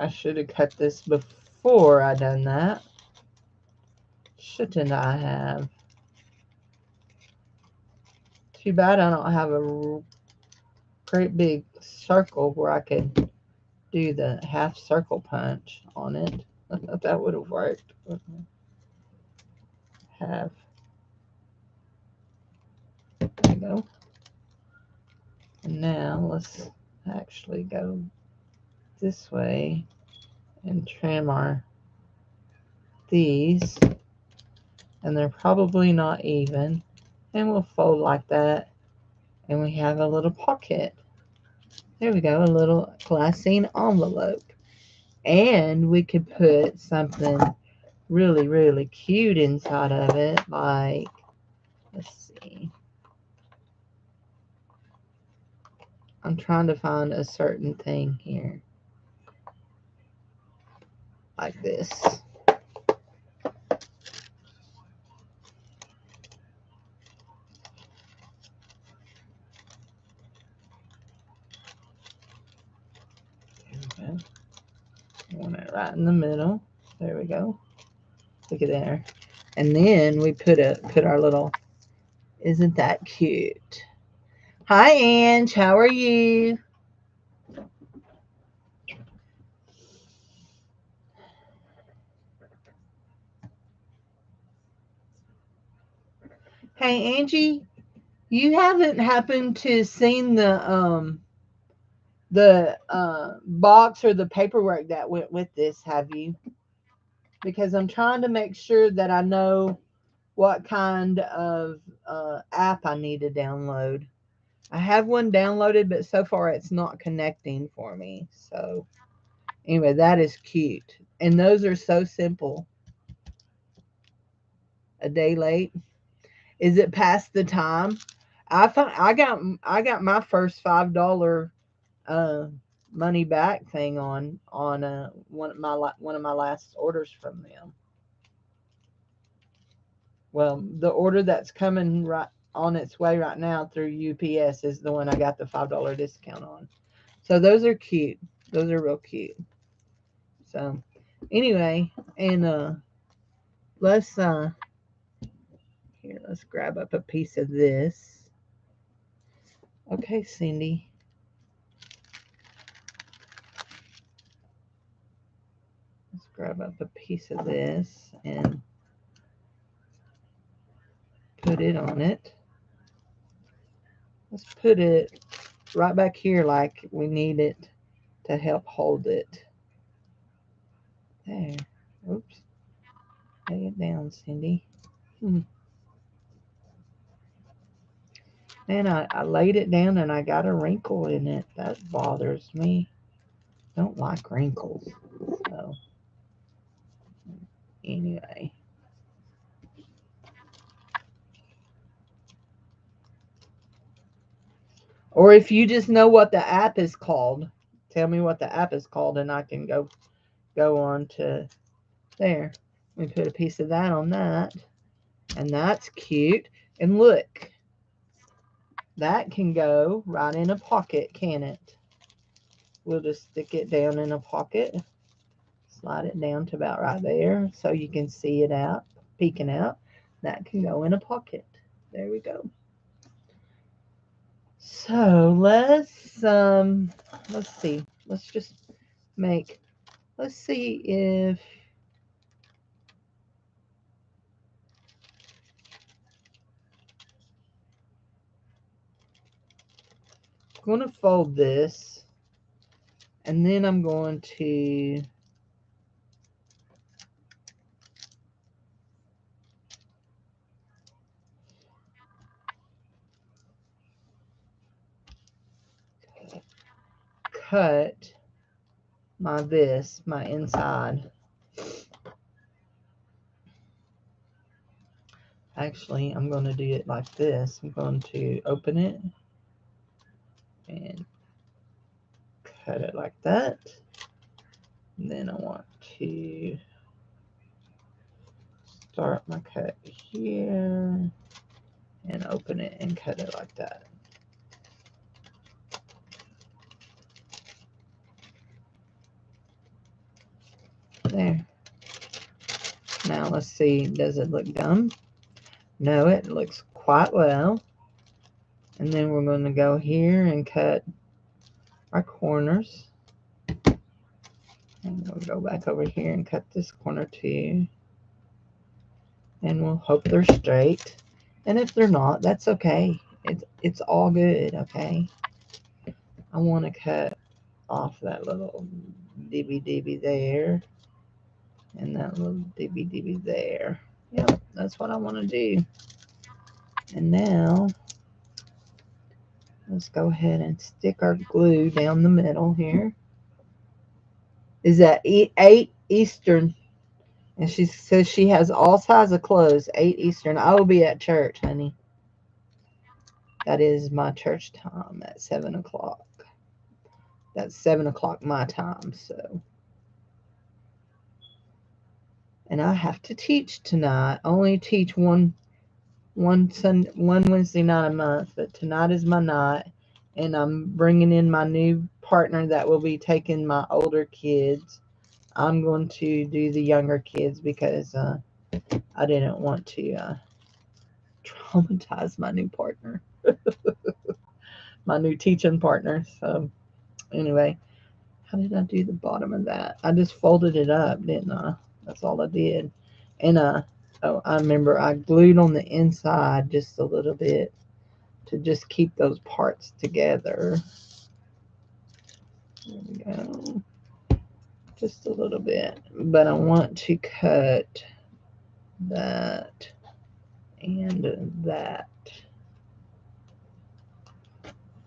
I should have cut this before I done that. Shouldn't I have? Too bad I don't have a great big circle where I could do the half circle punch on it. That would have worked. Half. There we go. And now let's actually go this way and trim these. And they're probably not even. And we'll fold like that. And we have a little pocket. There we go, a little glassine envelope. And we could put something really, really cute inside of it. Like, let's see. I'm trying to find a certain thing here. Like this. There we go. I want it right in the middle. There we go. Look at there. And then we put our little, isn't that cute? Hi, Ange. How are you? Hey, Angie, you haven't happened to seen the box or the paperwork that went with this, have you? Because I'm trying to make sure that I know what kind of app I need to download. I have one downloaded, but so far it's not connecting for me. So anyway, that is cute. And those are so simple. A day late. Is it past the time? I got my first $5 uh money back thing on one of my last orders from them. Well, the order that's coming right on its way right now through UPS is the one I got the $5 discount on. So those are cute. Those are real cute. So anyway, and let's here, let's grab up a piece of this. Okay, Cindy. Let's grab up a piece of this and put it on it. Let's put it right back here like we need it to help hold it. There. Oops. Lay it down, Cindy. Man, I laid it down and I got a wrinkle in it. That bothers me. Don't like wrinkles. So, anyway. Or if you just know what the app is called, tell me what the app is called and I can go on to there. We put a piece of that on that. And that's cute. And look, that can go right in a pocket, can it? We'll just stick it down in a pocket. Slide it down to about right there so you can see it out, peeking out. That can go in a pocket. There we go. So let's see. Let's just make, let's see if I'm going to fold this and then I'm going to cut my inside. Actually, I'm going to do it like this. I'm going to open it and cut it like that. And then I want to start my cut here and open it and cut it like that. There. Now let's see. Does it look done? No, it looks quite well. And then we're going to go here and cut our corners. And we'll go back over here and cut this corner too. And we'll hope they're straight. And if they're not, that's okay. It's all good, okay? I want to cut off that little dibby there. And that little dibby there. Yep, that's what I want to do. And now, let's go ahead and stick our glue down the middle here. Is that 8 Eastern? And she says she has all sizes of clothes, 8 Eastern. I will be at church, honey. That is my church time at 7 o'clock. That's 7 o'clock my time, so. And I have to teach tonight. I only teach one Wednesday night a month, but tonight is my night. And I'm bringing in my new partner that will be taking my older kids. I'm going to do the younger kids because I didn't want to traumatize my new partner. My new teaching partner. So anyway, how did I do the bottom of that? I just folded it up, didn't I? That's all I did. And oh, I remember I glued on the inside just a little bit to just keep those parts together. There we go. Just a little bit. But I want to cut that and that.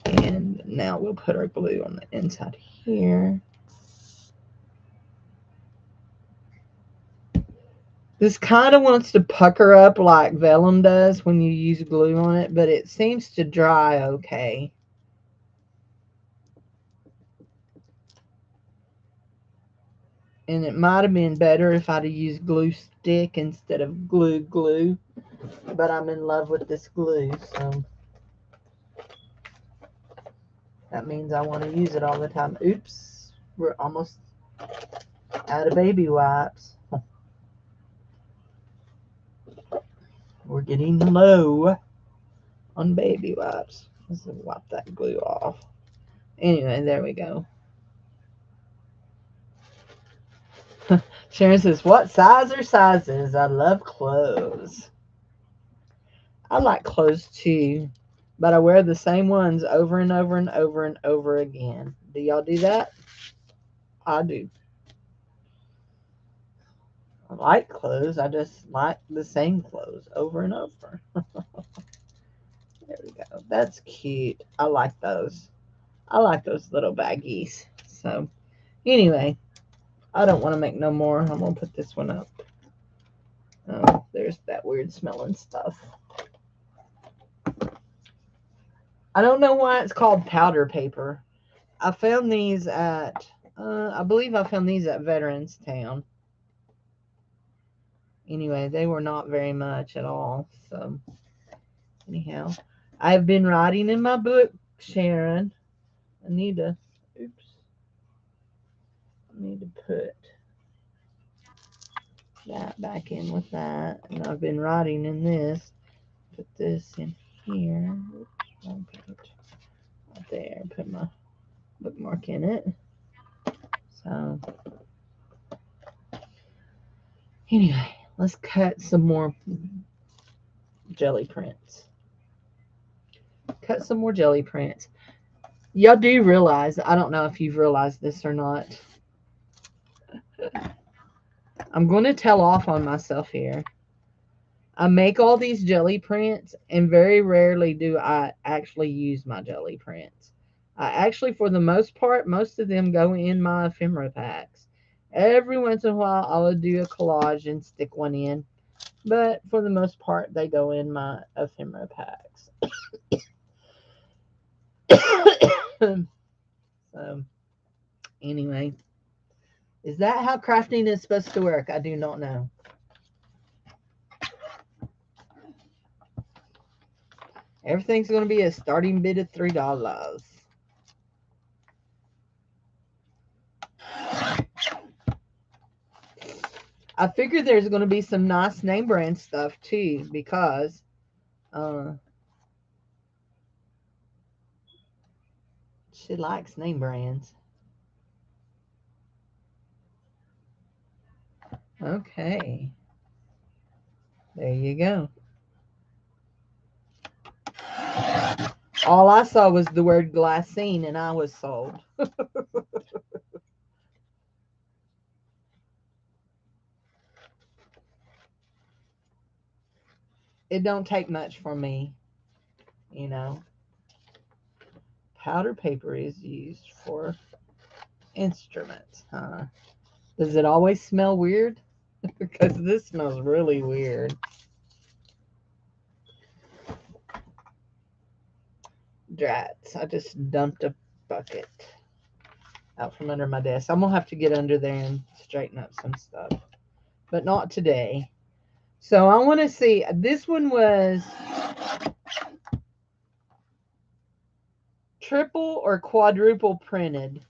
And now we'll put our glue on the inside here. This kind of wants to pucker up like vellum does when you use glue on it, but it seems to dry okay. And it might have been better if I'd have used glue stick instead of glue. But I'm in love with this glue, so that means I want to use it all the time. Oops, we're almost out of baby wipes. We're getting low on baby wipes. Let's wipe that glue off. Anyway, there we go. Sharon says, what size are sizes? I love clothes. I like clothes too, but I wear the same ones over and over and over and over again. Do y'all do that? I do. I like clothes. I just like the same clothes over and over. There we go. That's cute. I like those. I like those little baggies. So, anyway, I don't want to make no more. I'm going to put this one up. Oh, there's that weird smelling stuff. I don't know why it's called powder paper. I found these at, I believe I found these at Veterans Town. Anyway, they were not very much at all. So, anyhow, I've been writing in my book, Sharon. I need to put that back in with that. And I've been writing in this. Put this in here. Oops, wrong page. Right there. Put my bookmark in it. So, anyway, let's cut some more jelly prints. Cut some more jelly prints. Y'all do realize, I don't know if you've realized this or not. I'm going to tell off on myself here. I make all these jelly prints, and very rarely do I actually use my jelly prints. I actually, for the most part, most of them go in my ephemera packs. Every once in a while, I'll do a collage and stick one in. But for the most part, they go in my ephemera packs. So, anyway. Is that how crafting is supposed to work? I do not know. Everything's going to be a starting bid of $3. I figured there's going to be some nice name brand stuff too because uh, she likes name brands. Okay, there you go. All I saw was the word glassine and I was sold. It don't take much for me, you know. Powder paper is used for instruments, huh? Does it always smell weird? Because this smells really weird. Drats. I just dumped a bucket out from under my desk. I'm going to have to get under there and straighten up some stuff. But not today. So I want to see. This one was triple or quadruple printed.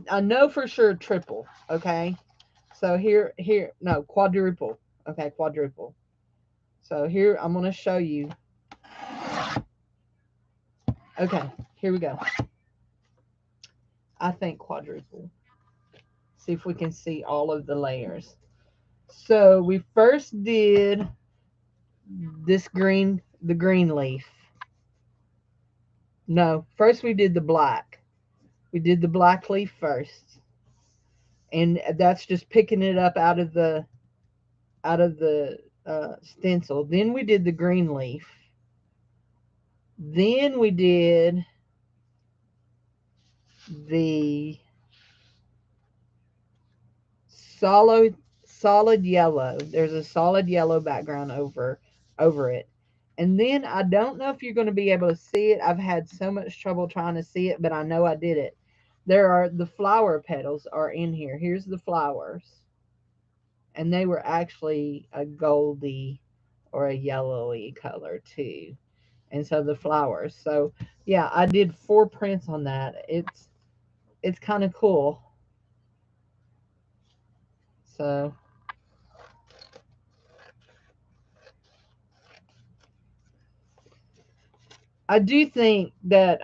I know for sure triple. Okay. So here, no, quadruple. Okay, quadruple. So here, I'm going to show you. Okay, here we go. I think quadruple. See if we can see all of the layers. So we first did the green leaf. No, first we did the black. We did the black leaf first. And that's just picking it up out of the stencil. Then we did the green leaf. Then we did the solid yellow. There's a solid yellow background over it. And then I don't know if you're going to be able to see it. I've had so much trouble trying to see it, but I know I did it. There are the flower petals are in here. Here's the flowers. And they were actually a goldy or a yellowy color too. And so the flowers. So yeah, I did 4 prints on that. It's kind of cool. So I do think that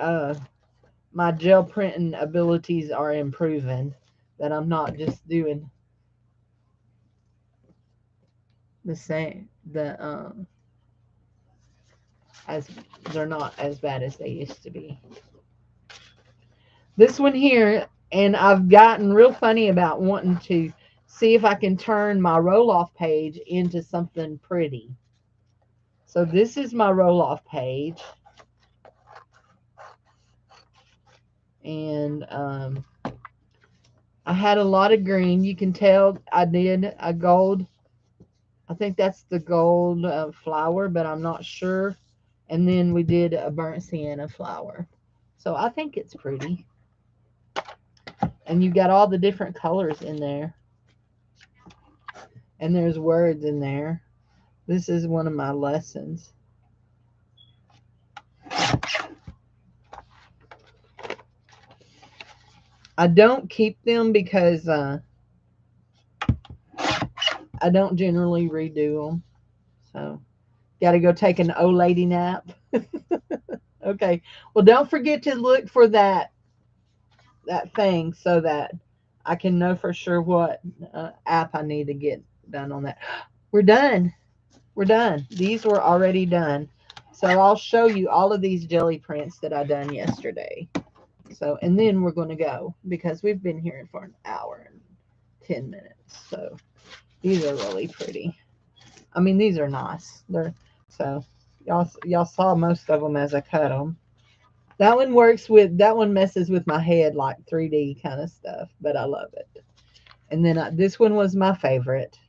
my gel printing abilities are improving. That I'm not just doing the same. The as they're not as bad as they used to be. This one here, and I've gotten real funny about wanting to see if I can turn my roll off page into something pretty. So this is my roll off page, and I had a lot of green. You can tell I did a gold. I think that's the gold flower, but I'm not sure. And then we did a burnt sienna flower. So I think it's pretty. And you got all the different colors in there. And there's words in there. This is one of my lessons. I don't keep them because I don't generally redo them. So, got to go take an old lady nap. Okay. Well, don't forget to look for that thing so that I can know for sure what app I need to get done on that. We're done. We're done. These were already done. So I'll show you all of these jelly prints that I done yesterday. So, and then we're going to go because we've been here for an hour and 10 minutes. So these are really pretty. I mean, these are nice. They're so y'all saw most of them as I cut them. That one messes with my head like 3D kind of stuff, but I love it. And then this one was my favorite.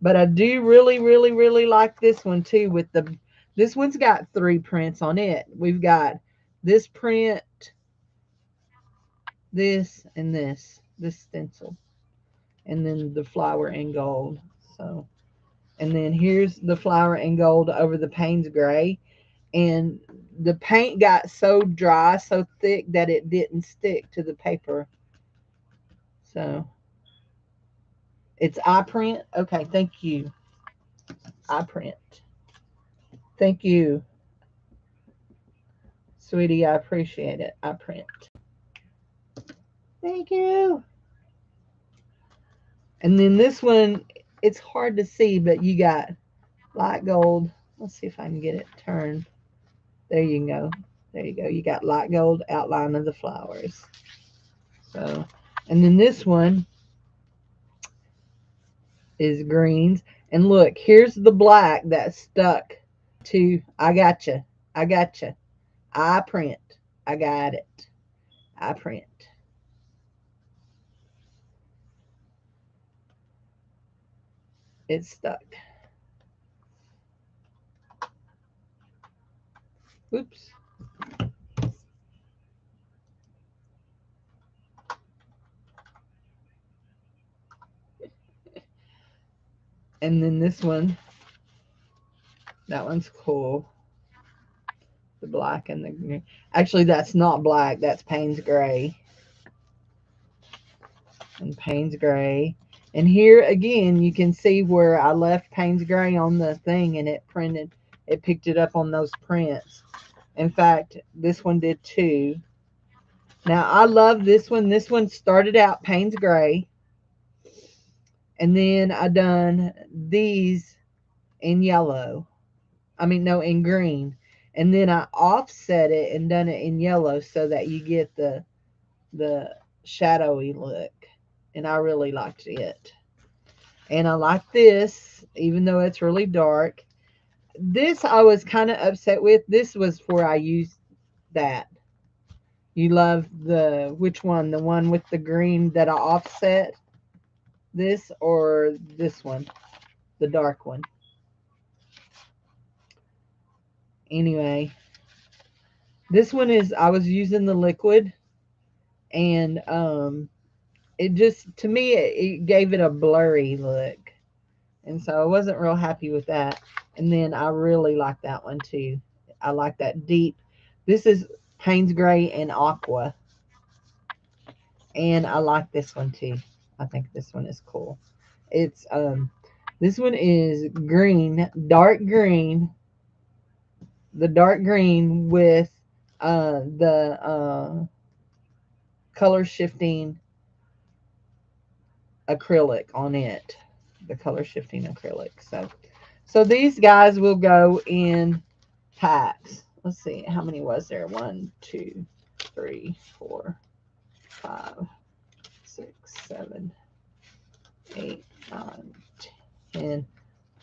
But I do really, really, really like this one too. This one's got 3 prints on it. We've got this print, this stencil, and then the flower in gold. So, and then here's the flower in gold over the Payne's gray. And the paint got so dry, so thick that it didn't stick to the paper. So It's eye print. Okay, thank you. Eye print. Thank you, sweetie. I appreciate it. Eye print. Thank you. And then this one, it's hard to see, but you got light gold. Let's see if I can get it turned. There you go. There you go. You got light gold outline of the flowers. So, and then this one is greens. And look, here's the black that stuck to, I gotcha. I gotcha. I print. I got it. I print. It's stuck. Oops. And then this one, that one's cool. The black and the green. Actually, that's not black. That's Payne's Gray. And Payne's Gray. And here again, you can see where I left Payne's Gray on the thing and it printed, it picked it up on those prints. In fact, this one did too. Now, I love this one. This one started out Payne's Gray. And then I done these in yellow. I mean, no, in green. And then I offset it and done it in yellow so that you get the shadowy look. And I really liked it. And I like this, even though it's really dark. This I was kind of upset with. This was where I used that. You love which one? The one with the green that I offset? This or this one? The dark one. Anyway, this one is, I was using the liquid. And it just, to me, it gave it a blurry look. And so I wasn't real happy with that. And then I really like that one too. I like that deep. This is Payne's Gray and Aqua. And I like this one too. I think this one is cool. It's this one is green, dark green. The dark green with the color shifting acrylic on it. The color shifting acrylic. So these guys will go in packs. Let's see, how many was there? 1, 2, 3, 4, 5, 6, 7, 8, 9, 10,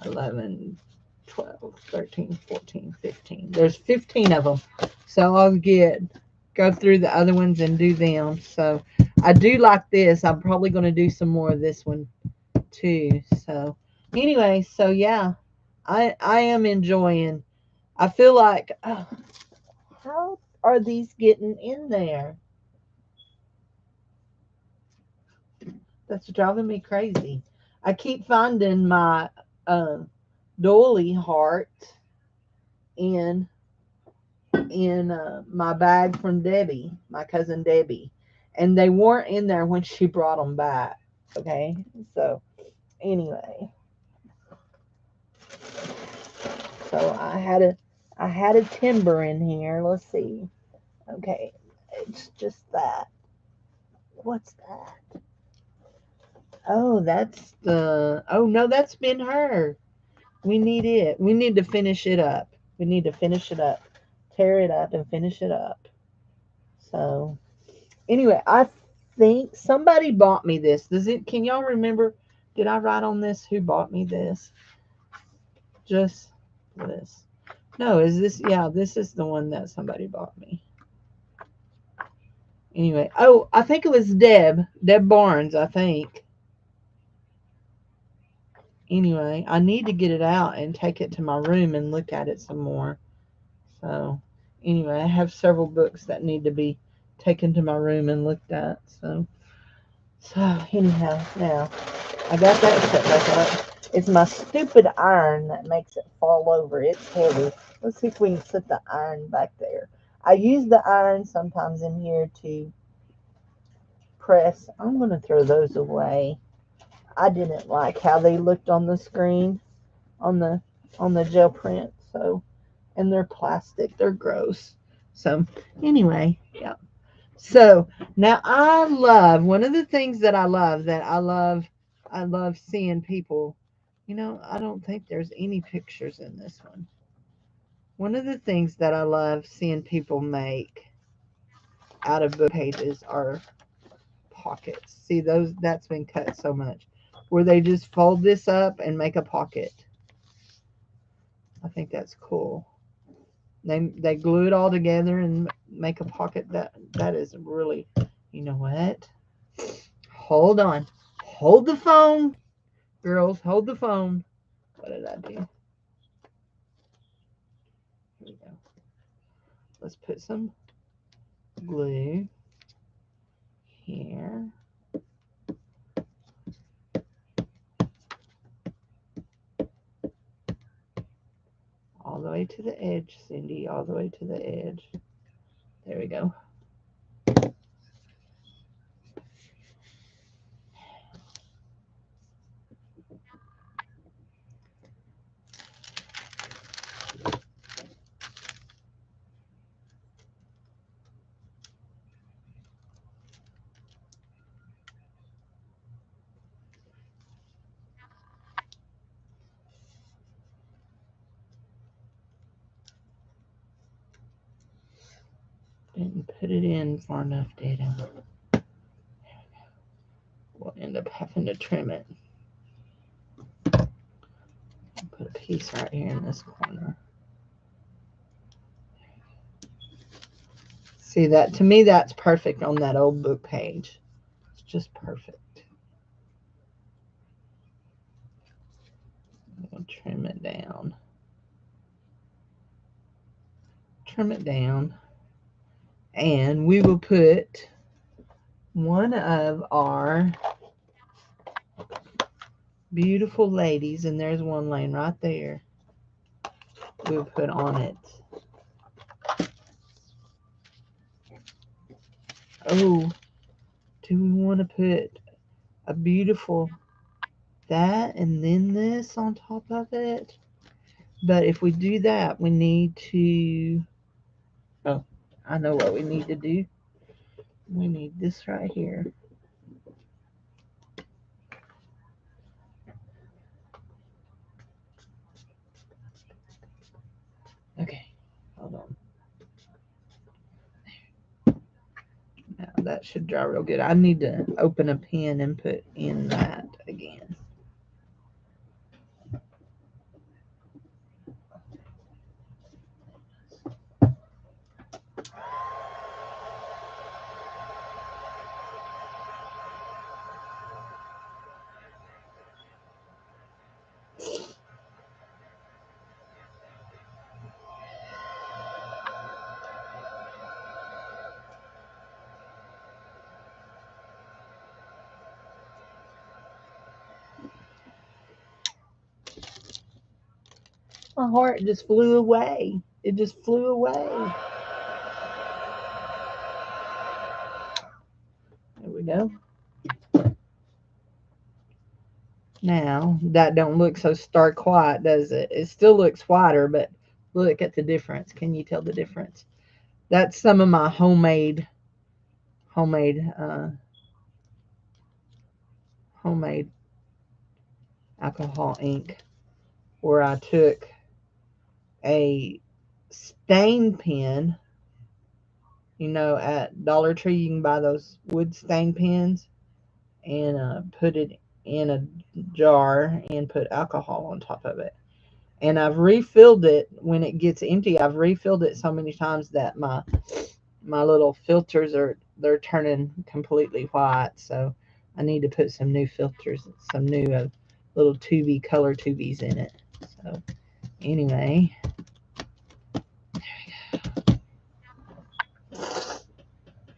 11, 12, 13, 14, 15. There's 15 of them. So I'll go through the other ones and do them. So I do like this. I'm probably going to do some more of this one too. So anyway, so yeah, I am enjoying. I feel like, oh, how are these getting in there? That's driving me crazy. I keep finding my doily heart in my bag from Debbie, my cousin Debbie, and they weren't in there when she brought them back. Okay, so anyway, so I had a timber in here. Let's see. Okay, it's just that. What's that? Oh, that's the. Oh no, that's been her. We need it. We need to finish it up. We need to finish it up. Tear it up and finish it up. So anyway, I think somebody bought me this. Does it? Can y'all remember? Did I write on this? Who bought me this? Just this. No, is this? Yeah, this is the one that somebody bought me. Anyway, oh, I think it was Deb Barnes, I think. Anyway, I need to get it out and take it to my room and look at it some more. So, anyway, I have several books that need to be taken to my room and looked at. So anyhow, now I got that set back up. It's my stupid iron that makes it fall over. It's heavy. Let's see if we can put the iron back there. I use the iron sometimes in here to press. I'm going to throw those away. I didn't like how they looked on the screen on the gel print. So, and they're plastic. They're gross. So anyway, yeah. So now I love one of the things that I love seeing people. You know, I don't think there's any pictures in this one. One of the things that I love seeing people make out of book pages are pockets. See those, that's been cut so much. Where they just fold this up and make a pocket. I think that's cool. They glue it all together and make a pocket. That is really, you know what? Hold on. Hold the phone. Girls, hold the phone. What did I do? Here we go. Let's put some glue here. All the way to the edge, Cindy. All the way to the edge. There we go. Didn't put it in far enough, did I? There we go. We'll end up having to trim it. Put a piece right here in this corner. See that? To me, that's perfect on that old book page. It's just perfect. I'll trim it down. Trim it down. And we will put one of our beautiful ladies, and there's one laying right there. We'll put on it. Oh, do we want to put a beautiful that and then this on top of it? But if we do that, we need to, oh, I know what we need to do. We need this right here. Okay, hold on. Now that should dry real good. I need to open a pen and put in that again. My heart just flew away. It just flew away. There we go. Now, that don't look so stark white, does it? It still looks whiter, but look at the difference. Can you tell the difference? That's some of my homemade alcohol ink, where I took a stain pen. You know, at Dollar Tree, you can buy those wood stain pens, and put it in a jar and put alcohol on top of it. And I've refilled it when it gets empty. I've refilled it so many times that my little filters they're turning completely white. So I need to put some new filters, some new little color tubies in it. So anyway,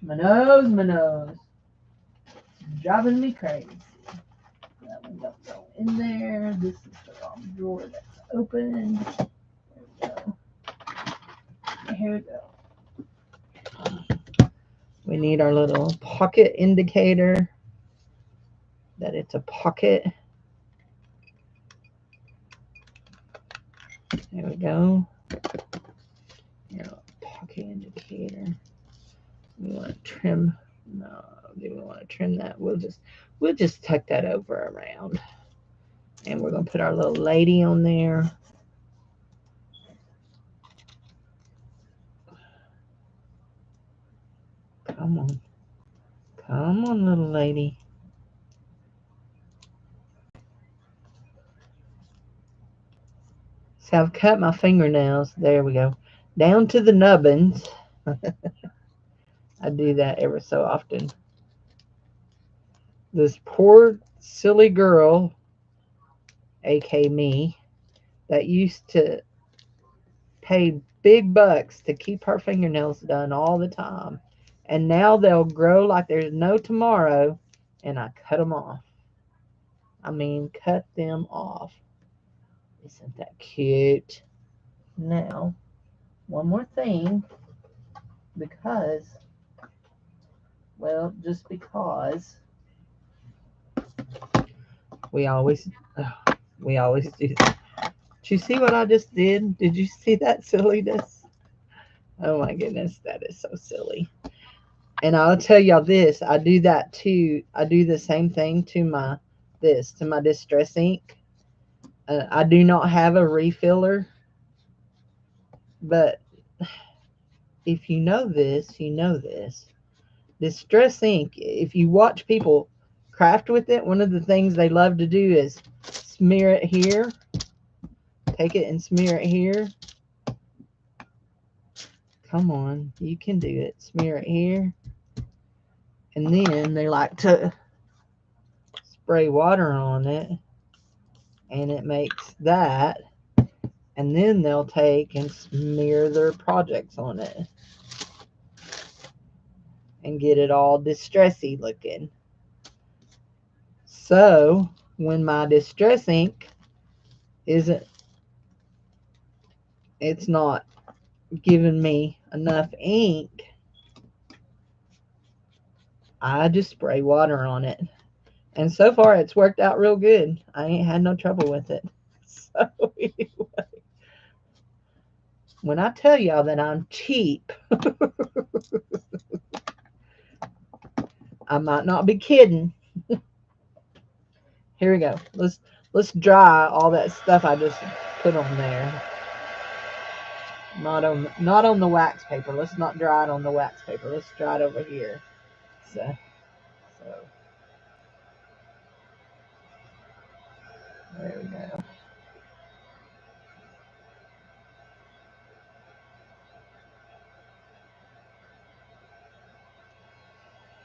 my nose, it's driving me crazy. That one don't go in there. This is the wrong drawer that's open. There we go. Here we go. We need our little pocket indicator that it's to pocket. There we go. Here, pocket indicator. We want to trim. No, do we want to trim that? We'll just tuck that over around, and we're gonna put our little lady on there. Come on, come on, little lady. See, I've cut my fingernails. There we go, down to the nubbins. I do that ever so often. This poor silly girl, aka me, that used to pay big bucks to keep her fingernails done all the time. And now they'll grow like there's no tomorrow, and I cut them off. I mean, cut them off. Isn't that cute? Now, one more thing, because, well, just because we always, we always do that. Did you see what I just did? Did you see that silliness? Oh my goodness, that is so silly. And I'll tell y'all this, I do that too. I do the same thing to my distress ink. I do not have a refiller, but if you know this, you know this. Distress ink, if you watch people craft with it, one of the things they love to do is smear it here. Take it and smear it here. Come on, you can do it. Smear it here. And then they like to spray water on it, and it makes that. And then they'll take and smear their projects on it and get it all distressy looking. So when my distress ink isn't, it's not giving me enough ink, I just spray water on it. And so far it's worked out real good. I ain't had no trouble with it. So anyway, when I tell y'all that I'm cheap, I might not be kidding. Here we go. Let's dry all that stuff I just put on there. Not on the wax paper. Let's not dry it on the wax paper. Let's dry it over here. So there we go.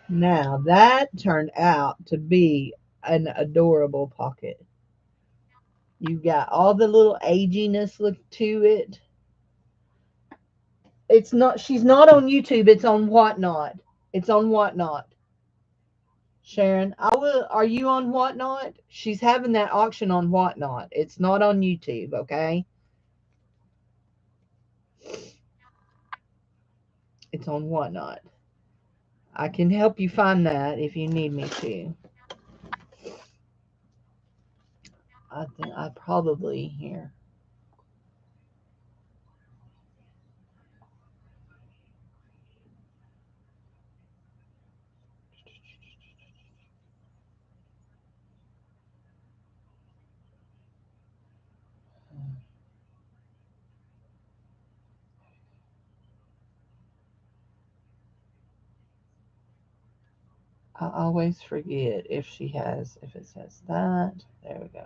Now that turned out to be an adorable pocket. You got all the little aginess look to it. It's not. She's not on YouTube. It's on Whatnot. It's on Whatnot. Sharon, I will. Are you on Whatnot? She's having that auction on Whatnot. It's not on YouTube. Okay. It's on Whatnot. I can help you find that if you need me to. I think I probably here. I always forget if it says that. There we go.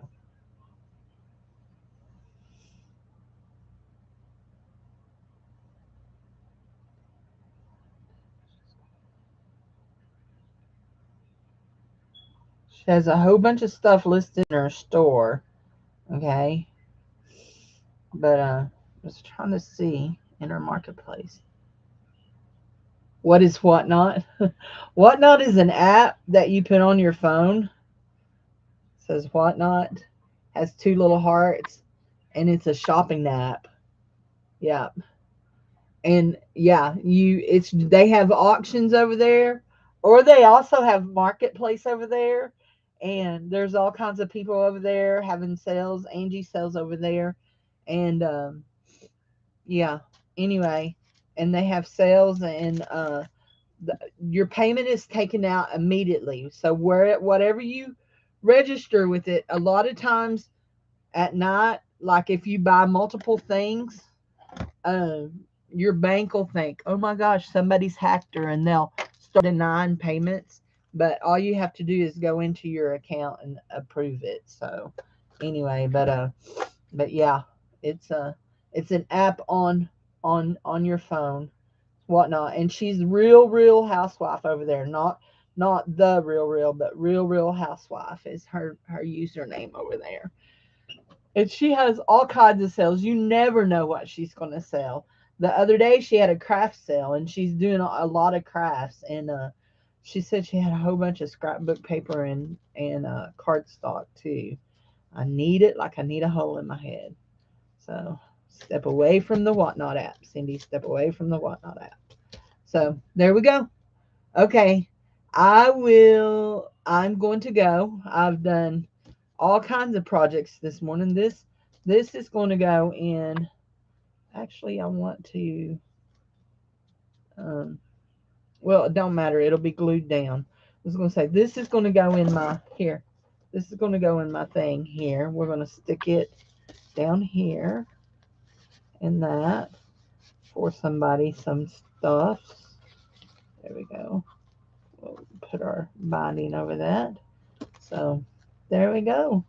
She has a whole bunch of stuff listed in her store. Okay. But I was trying to see in her marketplace. What is Whatnot? Whatnot is an app that you put on your phone. It says Whatnot. Has two little hearts, and it's a shopping app. Yeah. And yeah, they have auctions over there, or they also have marketplace over there, and there's all kinds of people over there having sales. Angie sells over there, and yeah. Anyway, and they have sales, and your payment is taken out immediately. So whatever you register with it, a lot of times at night, like if you buy multiple things, your bank will think, oh my gosh, somebody's hacked her, and they'll start denying payments. But all you have to do is go into your account and approve it. So anyway, but yeah, it's a it's an app on your phone, whatnot. And she's real housewife over there, not the real, but real housewife is her username over there. And she has all kinds of sales. You never know what she's going to sell. The other day she had a craft sale, and she's doing a lot of crafts. And she said she had a whole bunch of scrapbook paper and cardstock too. I need it like I need a hole in my head. So step away from the Whatnot app, Cindy. Step away from the Whatnot app. So there we go. Okay. I'm going to go. I've done all kinds of projects this morning. This is going to go in. Actually, I want to. Um, well, it don't matter. It'll be glued down. I was going to say this is going to go in my here. This is going to go in my thing here. We're going to stick it down here and that for somebody some stuff. There we go. We'll put our binding over that. So there we go.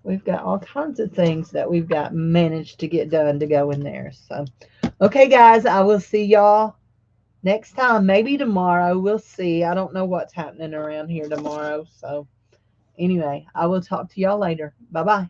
We've got all kinds of things that we've got managed to get done to go in there. So, okay, guys, I will see y'all next time. Maybe tomorrow. We'll see. I don't know what's happening around here tomorrow. So, anyway, I will talk to y'all later. Bye bye.